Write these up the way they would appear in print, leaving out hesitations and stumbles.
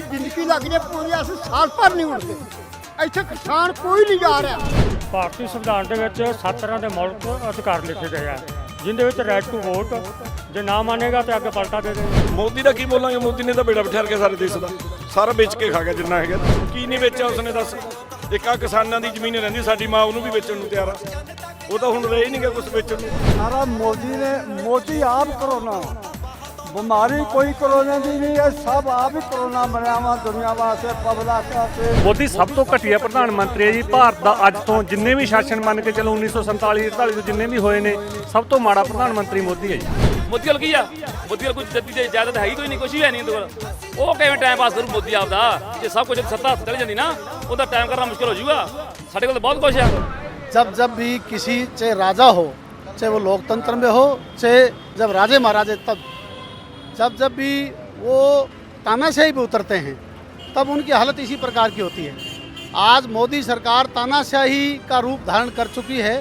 ਸਾਡੀ ਜ਼ਿੰਦਗੀ ਲੱਗ ਜੇ ਪੂਰੀ, ਅਸੀਂ ਸਾਲ ਭਰ ਨਹੀਂ ਉੱਠਦੇ। ਇੱਥੇ ਕਿਸਾਨ ਕੋਈ ਨਹੀਂ ਜਾ ਰਿਹਾ। ਭਾਰਤੀ ਸੰਵਿਧਾਨ ਦੇ ਵਿੱਚ 7 ਤਰ੍ਹਾਂ ਦੇ ਮੌਲਿਕ ਅਧਿਕਾਰ ਲਿਖੇ ਗਏ ਆ, ਜਿੰਦੇ ਵਿੱਚ ਰਾਈਟ ਟੂ ਵੋਟ, ਜੇ ਨਾ ਮੰਨੇਗਾ ਤੇ ਅੱਗੇ ਪਲਟਾ ਦੇ ਦੇ। ਮੋਦੀ ਦਾ ਕੀ ਬੋਲਾਂਗੇ? ਮੋਦੀ ਨੇ ਤਾਂ ਬੇੜਾ ਬਿਠਾ ਕੇ ਸਾਰੇ ਦੇਸ਼ ਦਾ ਸਾਰਾ ਵੇਚ ਕੇ ਖਾ ਗਿਆ ਜਿੰਨਾ ਹੈਗਾ। ਕੀ ਨਹੀਂ ਵੇਚਿਆ ਉਸਨੇ ਦੱਸ? ਇੱਕ ਆ ਕਿਸਾਨਾਂ ਦੀ ਜ਼ਮੀਨ ਰਹਿੰਦੀ ਸਾਡੀ ਮਾਂ, ਉਹਨੂੰ ਵੀ ਵੇਚਣ ਨੂੰ ਤਿਆਰ ਆ। ਉਹ ਤਾਂ ਹੁਣ ਰਹਿ ਹੀ ਨਹੀਂ ਗਿਆ ਕੁਝ ਵੇਚਣ ਨੂੰ। ਸਾਰਾ मोदी आप कोरोना बीमारी कोई कोरोना की नहीं है, सब आप ही कोरोना बनया वा दुनिया वास्ते पब्लिक। ਮੋਦੀ ਸਭ ਤੋਂ ਘਟੀਆ ਪ੍ਰਧਾਨ ਮੰਤਰੀ ਹੈ ਜੀ ਭਾਰਤ ਦਾ। ਅੱਜ ਤੋਂ ਜਿੰਨੇ ਵੀ ਸ਼ਾਸਨ ਮੰਨ ਕੇ ਚਲੋ 1947 48 ਤੋਂ ਜਿੰਨੇ ਵੀ ਹੋਏ ਨੇ, ਸਭ ਤੋਂ ਮਾੜਾ ਪ੍ਰਧਾਨ ਮੰਤਰੀ ਮੋਦੀ ਹੈ ਜੀ। ਮੋਦੀ ਕੋਲ ਕੀ ਆ? ਮੋਦੀ ਕੋਲ ਕੋਈ ਜੱਦੀ ਤੇ ਇਜਾਜ਼ਤ ਹੈ ਹੀ ਕੋਈ ਨਹੀਂ, ਕੁਛ ਵੀ ਹੈ ਨਹੀਂ ਉਹਦੇ ਕੋਲ। ਉਹ ਕਿਵੇਂ ਟਾਈਮ ਪਾਸ ਕਰੂ ਮੋਦੀ ਆਪਦਾ? ਜੇ ਸਭ ਕੁਝ ਸੱਤਾ ਚਲ ਜਾਂਦੀ ਨਾ, ਉਹਦਾ ਟਾਈਮ ਕਰਨਾ ਮੁਸ਼ਕਿਲ ਹੋ ਜਾਊਗਾ। ਸਾਡੇ ਕੋਲ ਤਾਂ ਬਹੁਤ ਕੁਛ ਆ। जब भी किसी चाहे राजा हो, चाहे वो लोकतंत्र में हो, चाहे जब राजे महाराजे, तब जब भी वो तानाशाही पे उतरते हैं तब उनकी हालत इसी प्रकार की होती है। आज मोदी सरकार तानाशाही का रूप धारण कर चुकी है।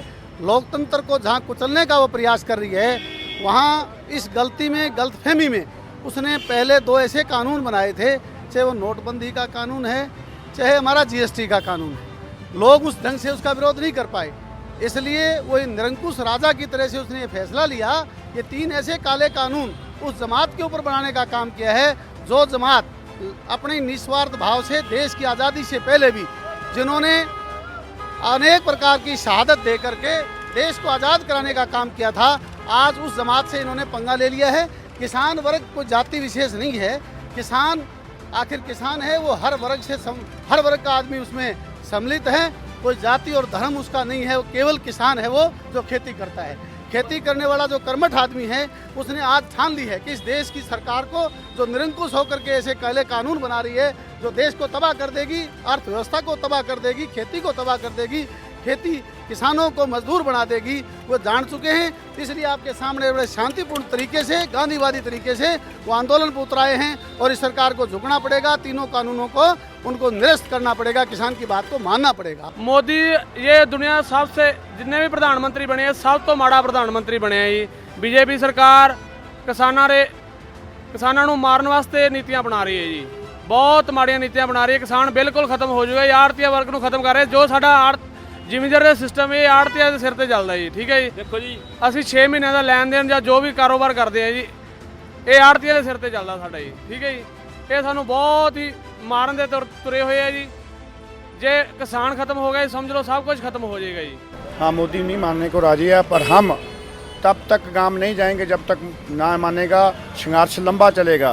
लोकतंत्र को जहाँ कुचलने का वो प्रयास कर रही है, वहाँ इस गलती में, गलतफहमी में उसने पहले 2 ऐसे कानून बनाए थे, चाहे वो नोटबंदी का कानून है, चाहे हमारा GST का कानून है। लोग उस ढंग से उसका विरोध नहीं कर पाए, इसलिए वो निरंकुश राजा की तरह से उसने ये फैसला लिया। ये 3 ऐसे काले कानून उस जमात के ऊपर बनाने का काम किया है, जो जमात अपने निस्वार्थ भाव से देश की आज़ादी से पहले भी, जिन्होंने अनेक प्रकार की शहादत दे करके देश को आज़ाद कराने का काम किया था, आज उस जमात से इन्होंने पंगा ले लिया है। किसान वर्ग कोई जाति विशेष नहीं है। किसान आखिर किसान है, वो हर वर्ग का आदमी उसमें सम्मिलित है। कोई जाति और धर्म उसका नहीं है, वो केवल किसान है, वो जो खेती करता है। खेती करने वाला जो कर्मठ आदमी है, उसने आज ठान ली है कि इस देश की सरकार को, जो निरंकुश होकर के ऐसे काले कानून बना रही है, जो देश को तबाह कर देगी, अर्थव्यवस्था को तबाह कर देगी, खेती को तबाह कर देगी, खेती किसानों को मजदूर बना देगी, वो जान चुके हैं। इसलिए आपके सामने बड़े शांतिपूर्ण तरीके से, गांधीवादी तरीके से वो आंदोलन पर उतराए हैं। और इस सरकार को झुकना पड़ेगा, तीनों कानूनों को उनको निरस्त करना पड़ेगा, किसान की बात को मानना पड़ेगा। मोदी ये दुनिया सबसे जितने भी प्रधानमंत्री बने हैं, सब तो माड़ा प्रधानमंत्री बने हैं जी। बीजेपी सरकार किसानों ਨੂੰ ਮਾਰਨ ਵਾਸਤੇ ਨੀਤੀਆਂ ਬਣਾ ਰਹੀ ਹੈ ਜੀ। ਬਹੁਤ ਮਾੜੀਆਂ ਨੀਤੀਆਂ ਬਣਾ ਰਹੀ ਹੈ। ਕਿਸਾਨ ਬਿਲਕੁਲ ਖਤਮ ਹੋ ਜਾਊਗਾ। ਇਹ ਆੜਤੀਆ ਵਰਗ ਨੂੰ ਖਤਮ ਕਰ ਰਹੇ। ਜੋ ਸਾਡਾ ਜ਼ਿਮੀਂਦਾਰ ਦਾ ਸਿਸਟਮ ਇਹ ਆੜਤੀਆ ਦੇ ਸਿਰ ਤੇ ਚੱਲਦਾ ਜੀ। ਠੀਕ ਹੈ ਜੀ। ਦੇਖੋ ਜੀ, ਅਸੀਂ 6 ਮਹੀਨਿਆਂ ਦਾ ਲੈਣ ਦੇਣ ਜਾਂ ਜੋ ਵੀ ਕਾਰੋਬਾਰ ਕਰਦੇ ਆ ਜੀ, ਇਹ ਆੜਤੀਆ ਦੇ ਸਿਰ ਤੇ ਚੱਲਦਾ ਸਾਡਾ ਜੀ। ਠੀਕ ਹੈ ਜੀ। ਇਹ ਸਾਨੂੰ ਬਹੁਤ ਹੀ ਮਾਰਨ ਦੇ ਤੁਰੇ ਹੋਏ ਆ जी। ਜੇ किसान खत्म हो गए, समझ लो सब कुछ खत्म हो जाएगा जी। हाँ, मोदी नहीं मानने को राजी है, पर हम तब तक काम नहीं जाएंगे जब तक ना मानेगा। संघर्ष लंबा चलेगा।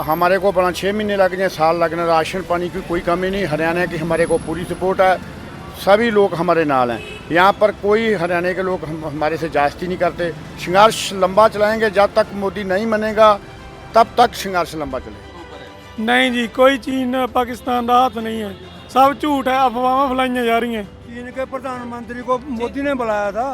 हमारे को 6 महीने लग जाए, साल लगना, राशन पानी की कोई कमी नहीं। हरियाणा की हमारे को पूरी सपोर्ट है, सभी लोग हमारे नाल हैं। यहाँ पर कोई हरियाणा के लोग हमारे से जास्ती नहीं करते। संघर्ष लंबा चलाएंगे, जब तक मोदी नहीं मानेगा तब तक संघर्ष लंबा चलेगा। नहीं जी, कोई चीन पाकिस्तान का हाथ नहीं है, सब झूठ है, अफवाहें फैलाई जा रही हैं। चीन के प्रधानमंत्री को मोदी ने बुलाया था।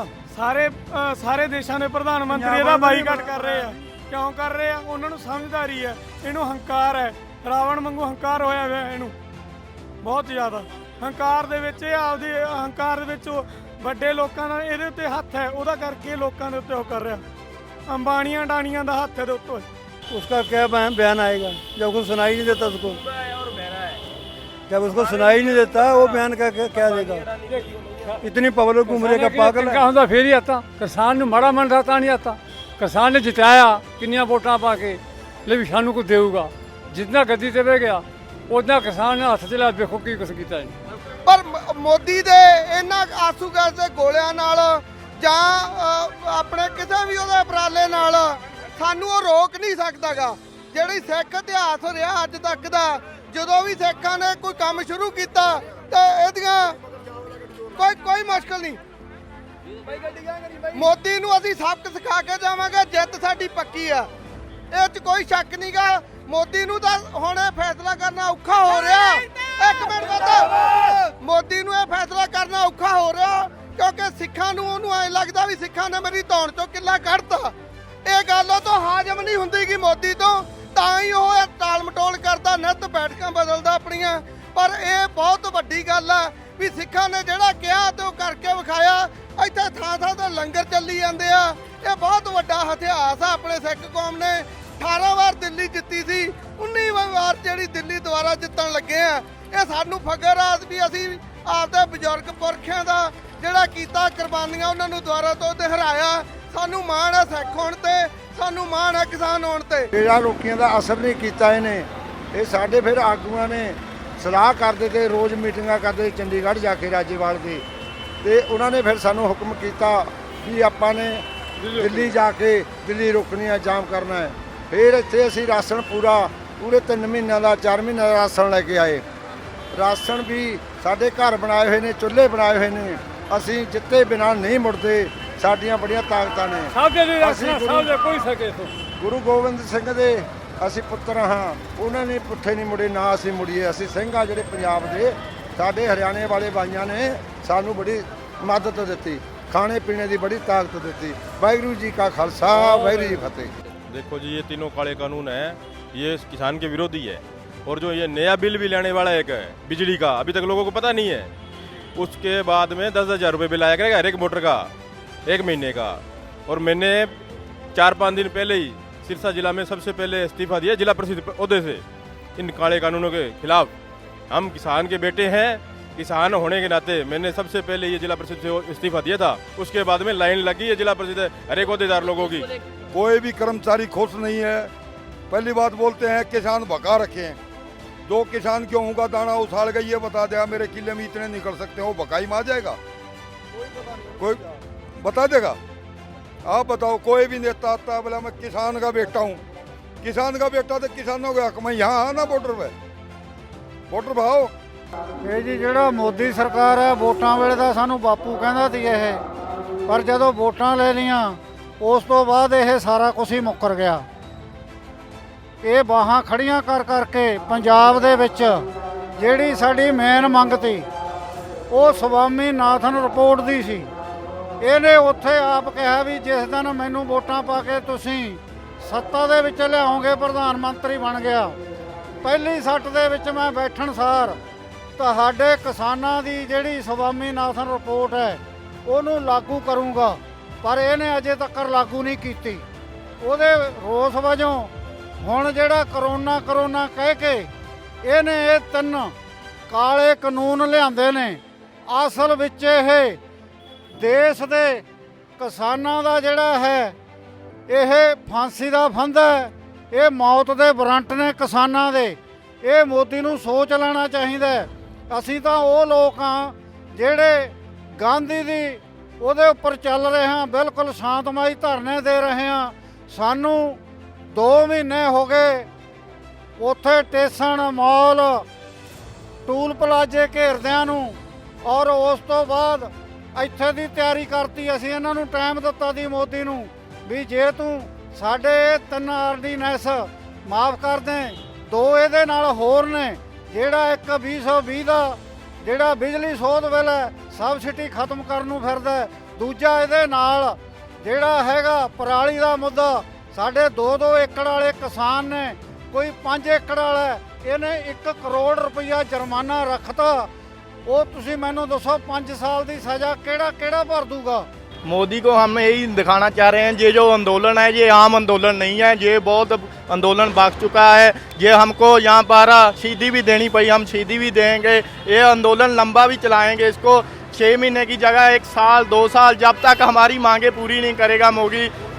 ਸਾਰੇ ਦੇਸ਼ਾਂ ਦੇ ਪ੍ਰਧਾਨ ਮੰਤਰੀ ਇਹਦਾ ਬਾਈਕਾਟ ਕਰ ਰਹੇ ਆ। ਕਿਉਂ ਕਰ ਰਹੇ ਆ? ਉਹਨਾਂ ਨੂੰ ਸਮਝਦਾਰੀ ਹੈ, ਇਹਨੂੰ ਹੰਕਾਰ ਹੈ। ਰਾਵਣ ਵਾਂਗੂ ਹੰਕਾਰ ਹੋਇਆ ਹੋਇਆ ਇਹਨੂੰ, ਬਹੁਤ ਜ਼ਿਆਦਾ ਹੰਕਾਰ ਦੇ ਵਿੱਚ। ਇਹ ਆਪਦੀ ਹੰਕਾਰ ਦੇ ਵਿੱਚ ਵੱਡੇ ਲੋਕਾਂ ਦਾ ਇਹਦੇ ਉੱਤੇ ਹੱਥ ਹੈ, ਉਹਦਾ ਕਰਕੇ ਲੋਕਾਂ ਦੇ ਉੱਤੇ ਉਹ ਕਰ ਰਿਹਾ। ਅੰਬਾਣੀਆਂ ਡਾਣੀਆਂ ਦਾ ਹੱਥ ਇਹਦੇ ਉੱਤੇ। उसका क्या बयान आएगा जब उसको सुनाई नहीं देता? उसको जब उसको सुनाई नहीं देता, वो बयान का क्या देगा? इतनी पब्लिक घूम रही का पागल है। ਹੁੰਦਾ ਫੇਰ ਹੀ ਆਤਾ ਕਿਸਾਨ ਨੂੰ ਮਾੜਾ ਮਨ ਰਤਾ ਨਹੀਂ ਆਤਾ। ਕਿਸਾਨ ਨੇ ਜਿਤਾਇਆ ਕਿੰਨੀਆਂ ਵੋਟਾਂ ਪਾ ਕੇ, ਲੈ ਸਾਨੂੰ ਕੋ ਦੇਊਗਾ। ਜਿੰਨਾ ਗੱਦੀ ਤੇ ਬਹਿ ਗਿਆ, ਉਹਨਾਂ ਕਿਸਾਨ ਨੇ ਹੱਥ 'ਚ ਲਿਆ, ਵੇਖੋ ਕੀ ਕੁਛ ਕੀਤਾ ਜੀ। ਪਰ ਮੋਦੀ ਦੇ ਇਹਨਾਂ ਆਸੂ ਗੈਸ ਦੇ ਗੋਲਿਆਂ ਨਾਲ ਜਾਂ ਆਪਣੇ ਕਿਸੇ ਵੀ ਉਹਦੇ ਉਪਰਾਲੇ ਨਾਲ ਸਾਨੂੰ ਉਹ ਰੋਕ ਨਹੀਂ ਸਕਦਾਗਾ। ਜਿਹੜੀ ਸਿੱਖ ਇਤਿਹਾਸ ਰਿਹਾ ਅੱਜ ਤੱਕ ਦਾ, ਜਦੋਂ ਵੀ ਸਿੱਖਾਂ ਨੇ ਕੋਈ ਕੰਮ ਸ਼ੁਰੂ ਕੀਤਾ ਤੇ ਇਹਦੀਆਂ ਕੋਈ ਮੁਸ਼ਕਲ ਨਹੀਂ। ਮੋਦੀ ਨੂੰ ਅਸੀਂ ਸਬਕ ਸਿਖਾ ਕੇ ਜਾਵਾਂਗੇ, ਜਿੱਤ ਸਾਡੀ ਪੱਕੀ ਆ, ਇਹ 'ਚ ਕੋਈ ਸ਼ੱਕ ਨਹੀਂਗਾ। ਮੋਦੀ ਨੂੰ ਤਾਂ ਹੁਣ ਇਹ ਫੈਸਲਾ ਕਰਨਾ ਔਖਾ ਹੋ ਰਿਹਾ। ਇੱਕ ਮਿੰਟ ਬਾਅਦ ਮੋਦੀ ਨੂੰ ਇਹ ਫੈਸਲਾ ਕਰਨਾ ਔਖਾ ਹੋ ਰਿਹਾ, ਕਿਉਂਕਿ ਸਿੱਖਾਂ ਨੂੰ ਉਹਨੂੰ ਐਂ ਲੱਗਦਾ ਵੀ ਸਿੱਖਾਂ ਨੇ ਮੇਰੀ ਧੌਣ ਚੋਂ ਕਿੱਲਾ ਕੱਢਤਾ। ਇਹ ਗੱਲ ਉਹ ਤੋਂ ਹਾਜ਼ਮ ਨਹੀਂ ਹੁੰਦੀ ਕਿ ਮੋਦੀ ਤੋਂ, ਤਾਂ ਹੀ ਉਹ ਟਾਲ ਮਟੋਲ ਕਰਦਾ, ਨਿੱਤ ਬੈਠਕਾਂ ਬਦਲਦਾ ਆਪਣੀਆਂ। ਪਰ ਇਹ ਬਹੁਤ ਵੱਡੀ ਗੱਲ ਆ ਵੀ ਸਿੱਖਾਂ ਨੇ ਜਿਹੜਾ ਕਿਹਾ ਤੇ ਉਹ ਕਰਕੇ ਵਿਖਾਇਆ। ਇੱਥੇ ਥਾਂ ਥਾਂ ਤੇ ਲੰਗਰ ਚੱਲੀ ਜਾਂਦੇ ਆ। ਇਹ ਬਹੁਤ ਵੱਡਾ ਇਤਿਹਾਸ ਆ ਆਪਣੇ ਸਿੱਖ ਕੌਮ ਨੇ। 18 ਵਾਰ ਦਿੱਲੀ ਜਿੱਤੀ ਸੀ, 19ਵੀਂ ਵਾਰ ਜਿਹੜੀ ਦਿੱਲੀ ਦੁਆਰਾ ਜਿੱਤਣ ਲੱਗੇ ਆ। ਇਹ ਸਾਨੂੰ ਫਖਰ ਆ ਵੀ ਅਸੀਂ ਆਪਦੇ ਬਜ਼ੁਰਗ ਪੁਰਖਿਆਂ ਦਾ ਜਿਹੜਾ ਕੀਤਾ ਕੁਰਬਾਨੀਆਂ, ਉਹਨਾਂ ਨੂੰ ਦੁਆਰਾ ਤੋਂ ਹਰਾਇਆ। ਸਾਨੂੰ ਮਾਣ ਹੈ ਸਿੱਖ ਹੋਣ ਤੇ, ਸਾਨੂੰ ਮਾਣ ਹੈ ਕਿਸਾਨ ਹੋਣ ਤੇ। ਜਿਹੜਾ ਲੋਕਾਂ ਦਾ ਅਸਰ ਨਹੀਂ ਕੀਤਾ ਇਹਨੇ। ਇਹ ਸਾਡੇ ਫਿਰ ਆਗੂਆਂ ਨੇ ਸਲਾਹ ਕਰਦੇ ਤੇ ਰੋਜ਼ ਮੀਟਿੰਗਾਂ ਕਰਦੇ ਚੰਡੀਗੜ੍ਹ ਜਾ ਕੇ ਰਾਜੇਵਾਲ ਦੇ, ਤੇ ਉਹਨਾਂ ਨੇ ਫਿਰ ਸਾਨੂੰ ਹੁਕਮ ਕੀਤਾ ਵੀ ਆਪਾਂ ਨੇ ਦਿੱਲੀ ਜਾ ਕੇ ਦਿੱਲੀ ਰੁਕਣੀ ਹੈ, ਜਾਮ ਕਰਨਾ ਹੈ। ਫਿਰ ਇੱਥੇ ਅਸੀਂ ਰਾਸ਼ਨ ਪੂਰੇ 3 ਮਹੀਨਿਆਂ ਦਾ 4 ਮਹੀਨਿਆਂ ਦਾ ਰਾਸ਼ਨ ਲੈ ਕੇ ਆਏ। ਰਾਸ਼ਨ ਵੀ ਸਾਡੇ ਘਰ ਬਣਾਏ ਹੋਏ ਨੇ, ਚੁੱਲ੍ਹੇ ਬਣਾਏ ਹੋਏ ਨੇ। ਅਸੀਂ ਜਿੱਤੇ ਬਿਨਾਂ ਨਹੀਂ ਮੁੜਦੇ, ਸਾਡੀਆਂ ਬੜੀਆਂ ਤਾਕਤਾਂ ਨੇ। ਗੁਰੂ ਗੋਬਿੰਦ ਸਿੰਘ ਦੇ ਅਸੀਂ ਪੁੱਤਰ ਹਾਂ, ਉਹਨਾਂ ਨੇ ਪੁੱਠੇ ਨਹੀਂ ਮੁੜੇ, ਨਾ ਅਸੀਂ ਮੁੜੀਏ। ਅਸੀਂ ਸਿੰਘ ਆ ਜਿਹੜੇ ਪੰਜਾਬ ਦੇ। ਸਾਡੇ ਹਰਿਆਣੇ ਵਾਲੇ ਭਾਈਆਂ ਨੇ ਸਾਨੂੰ ਬੜੀ ਮਦਦ ਦਿੱਤੀ, ਖਾने पीने की बड़ी ताकत दी। वाहिगुरू जी का खालसा, वाहिगुरू जी फतेह। देखो जी, ये तीनों काले कानून है, ये किसान के विरोधी है। और जो ये नया बिल भी लाने वाला एक है बिजली का, अभी तक लोगों को पता नहीं है। उसके बाद में 10,000 रुपये बिल आया करेगा हर एक मोटर का 1 महीने का। और मैंने 4-5 दिन पहले ही सिरसा जिला में सबसे पहले इस्तीफा दिया जिला परिषद ओहदे से इन काले कानूनों के खिलाफ। हम किसान के बेटे हैं, किसान होने के नाते मैंने सबसे पहले ये जिला परिषद से इस्तीफा दिया था। उसके बाद में लाइन लगी है जिला परिषद हर एक अहदेदार लोगों की। कोई भी कर्मचारी खुश नहीं है। पहली बात बोलते हैं किसान भगा रखे हैं। जो किसान गेहूं का दाना उछाल गई ये बता देगा मेरे किले में इतने निकल सकते हैं, वो भगाई में आ जाएगा? कोई बता देगा? आप बताओ, कोई भी नेता आता है बोला मैं किसान का बेटा हूँ। किसान का बेटा तो किसानों का हक में यहाँ आना बॉर्डर पे, बॉर्डर भाओ। ਇਹ ਜੀ ਜਿਹੜਾ ਮੋਦੀ ਸਰਕਾਰ ਹੈ, ਵੋਟਾਂ ਵੇਲੇ ਦਾ ਸਾਨੂੰ ਬਾਪੂ ਕਹਿੰਦਾ ਸੀ ਇਹ, ਪਰ ਜਦੋਂ ਵੋਟਾਂ ਲੈ ਲਈਆਂ ਉਸ ਤੋਂ ਬਾਅਦ ਇਹ ਸਾਰਾ ਕੁਝ ਹੀ ਮੁੱਕਰ ਗਿਆ। ਇਹ ਬਾਹਾਂ ਖੜੀਆਂ ਕਰ ਕਰਕੇ ਪੰਜਾਬ ਦੇ ਵਿੱਚ ਜਿਹੜੀ ਸਾਡੀ ਮੇਨ ਮੰਗ ਸੀ ਉਹ ਸਵਾਮੀਨਾਥਨ ਰਿਪੋਰਟ ਦੀ ਸੀ। ਇਹਨੇ ਉੱਥੇ ਆਪ ਕਿਹਾ ਵੀ ਜਿਸ ਦਿਨ ਮੈਨੂੰ ਵੋਟਾਂ ਪਾ ਕੇ ਤੁਸੀਂ ਸੱਤਾ ਦੇ ਵਿੱਚ ਲਿਆਓਗੇ, ਪ੍ਰਧਾਨ ਮੰਤਰੀ ਬਣ ਗਿਆ, ਪਹਿਲੀ ਸੱਟ ਦੇ ਵਿੱਚ ਮੈਂ ਬੈਠਣ ਸਾਰ ਤੁਹਾਡੇ ਕਿਸਾਨਾਂ ਦੀ ਜਿਹੜੀ ਸਵਾਮੀਨਾਥਨ ਰਿਪੋਰਟ ਹੈ ਉਹਨੂੰ ਲਾਗੂ ਕਰੂੰਗਾ। ਪਰ ਇਹਨੇ ਅਜੇ ਤੱਕ ਲਾਗੂ ਨਹੀਂ ਕੀਤੀ। ਉਹਦੇ ਰੋਸ ਵਜੋਂ ਹੁਣ ਜਿਹੜਾ ਕਰੋਨਾ ਕਹਿ ਕੇ ਇਹਨੇ ਇਹ 3 ਕਾਲੇ ਕਾਨੂੰਨ ਲਿਆਂਦੇ ਨੇ। ਅਸਲ ਵਿੱਚ ਇਹ ਦੇਸ਼ ਦੇ ਕਿਸਾਨਾਂ ਦਾ ਜਿਹੜਾ ਹੈ ਇਹ ਫਾਂਸੀ ਦਾ ਫੰਦਾ ਹੈ, ਇਹ ਮੌਤ ਦੇ ਵਾਰੰਟ ਨੇ ਕਿਸਾਨਾਂ ਦੇ। ਇਹ ਮੋਦੀ ਨੂੰ ਸੋਚ ਲੈਣਾ ਚਾਹੀਦਾ। ਅਸੀਂ ਤਾਂ ਉਹ ਲੋਕ ਹਾਂ ਜਿਹੜੇ ਗਾਂਧੀ ਦੀ ਉਹਦੇ ਉੱਪਰ ਚੱਲ ਰਹੇ ਹਾਂ, ਬਿਲਕੁਲ ਸ਼ਾਂਤਮਈ ਧਰਨੇ ਦੇ ਰਹੇ ਹਾਂ। ਸਾਨੂੰ 2 ਮਹੀਨੇ ਹੋ ਗਏ ਉੱਥੇ ਟੇਸ਼ਨ ਮਾਲ ਟੂਲ ਪਲਾਜੇ ਘੇਰਦਿਆਂ ਨੂੰ, ਔਰ ਉਸ ਤੋਂ ਬਾਅਦ ਇੱਥੇ ਦੀ ਤਿਆਰੀ ਕਰਤੀ। ਅਸੀਂ ਇਹਨਾਂ ਨੂੰ ਟਾਈਮ ਦਿੱਤਾ ਸੀ ਮੋਦੀ ਨੂੰ ਵੀ ਜੇ ਤੂੰ ਸਾਡੇ 3 ਆਰਡੀਨੈਂਸ ਮਾਫ ਕਰ ਦੇ, 2 ਇਹਦੇ ਨਾਲ ਹੋਰ ਨੇ, ਜਿਹੜਾ ਇੱਕ 2020 ਦਾ ਜਿਹੜਾ ਬਿਜਲੀ ਸੋਧ ਬਿੱਲ ਹੈ ਸਬਸਿਡੀ ਖਤਮ ਕਰਨ ਨੂੰ ਫਿਰਦਾ। ਦੂਜਾ ਇਹਦੇ ਨਾਲ ਜਿਹੜਾ ਹੈਗਾ ਪਰਾਲੀ ਦਾ ਮੁੱਦਾ, ਸਾਡੇ 2-2 ਏਕੜ ਵਾਲੇ ਕਿਸਾਨ ਨੇ, ਕੋਈ 5 ਏਕੜ ਵਾਲਾ, ਇਹਨੇ 1 ਕਰੋੜ ਰੁਪਈਆ ਜੁਰਮਾਨਾ ਰੱਖਤਾ। ਉਹ ਤੁਸੀਂ ਮੈਨੂੰ ਦੱਸੋ 5 ਸਾਲ ਦੀ ਸਜ਼ਾ ਕਿਹੜਾ भर दूगा? मोदी को हम यही दिखाना चाह रहे हैं, ये जो आंदोलन है ये आम आंदोलन नहीं है, ये बहुत आंदोलन भाग चुका है। ये हमको यहाँ पर शहीदी भी देनी पड़ी, हम शहीदी भी देंगे। ये आंदोलन लंबा भी चलाएंगे, इसको 6 महीने की जगह 1 साल 2 साल, जब तक हमारी मांगे पूरी नहीं करेगा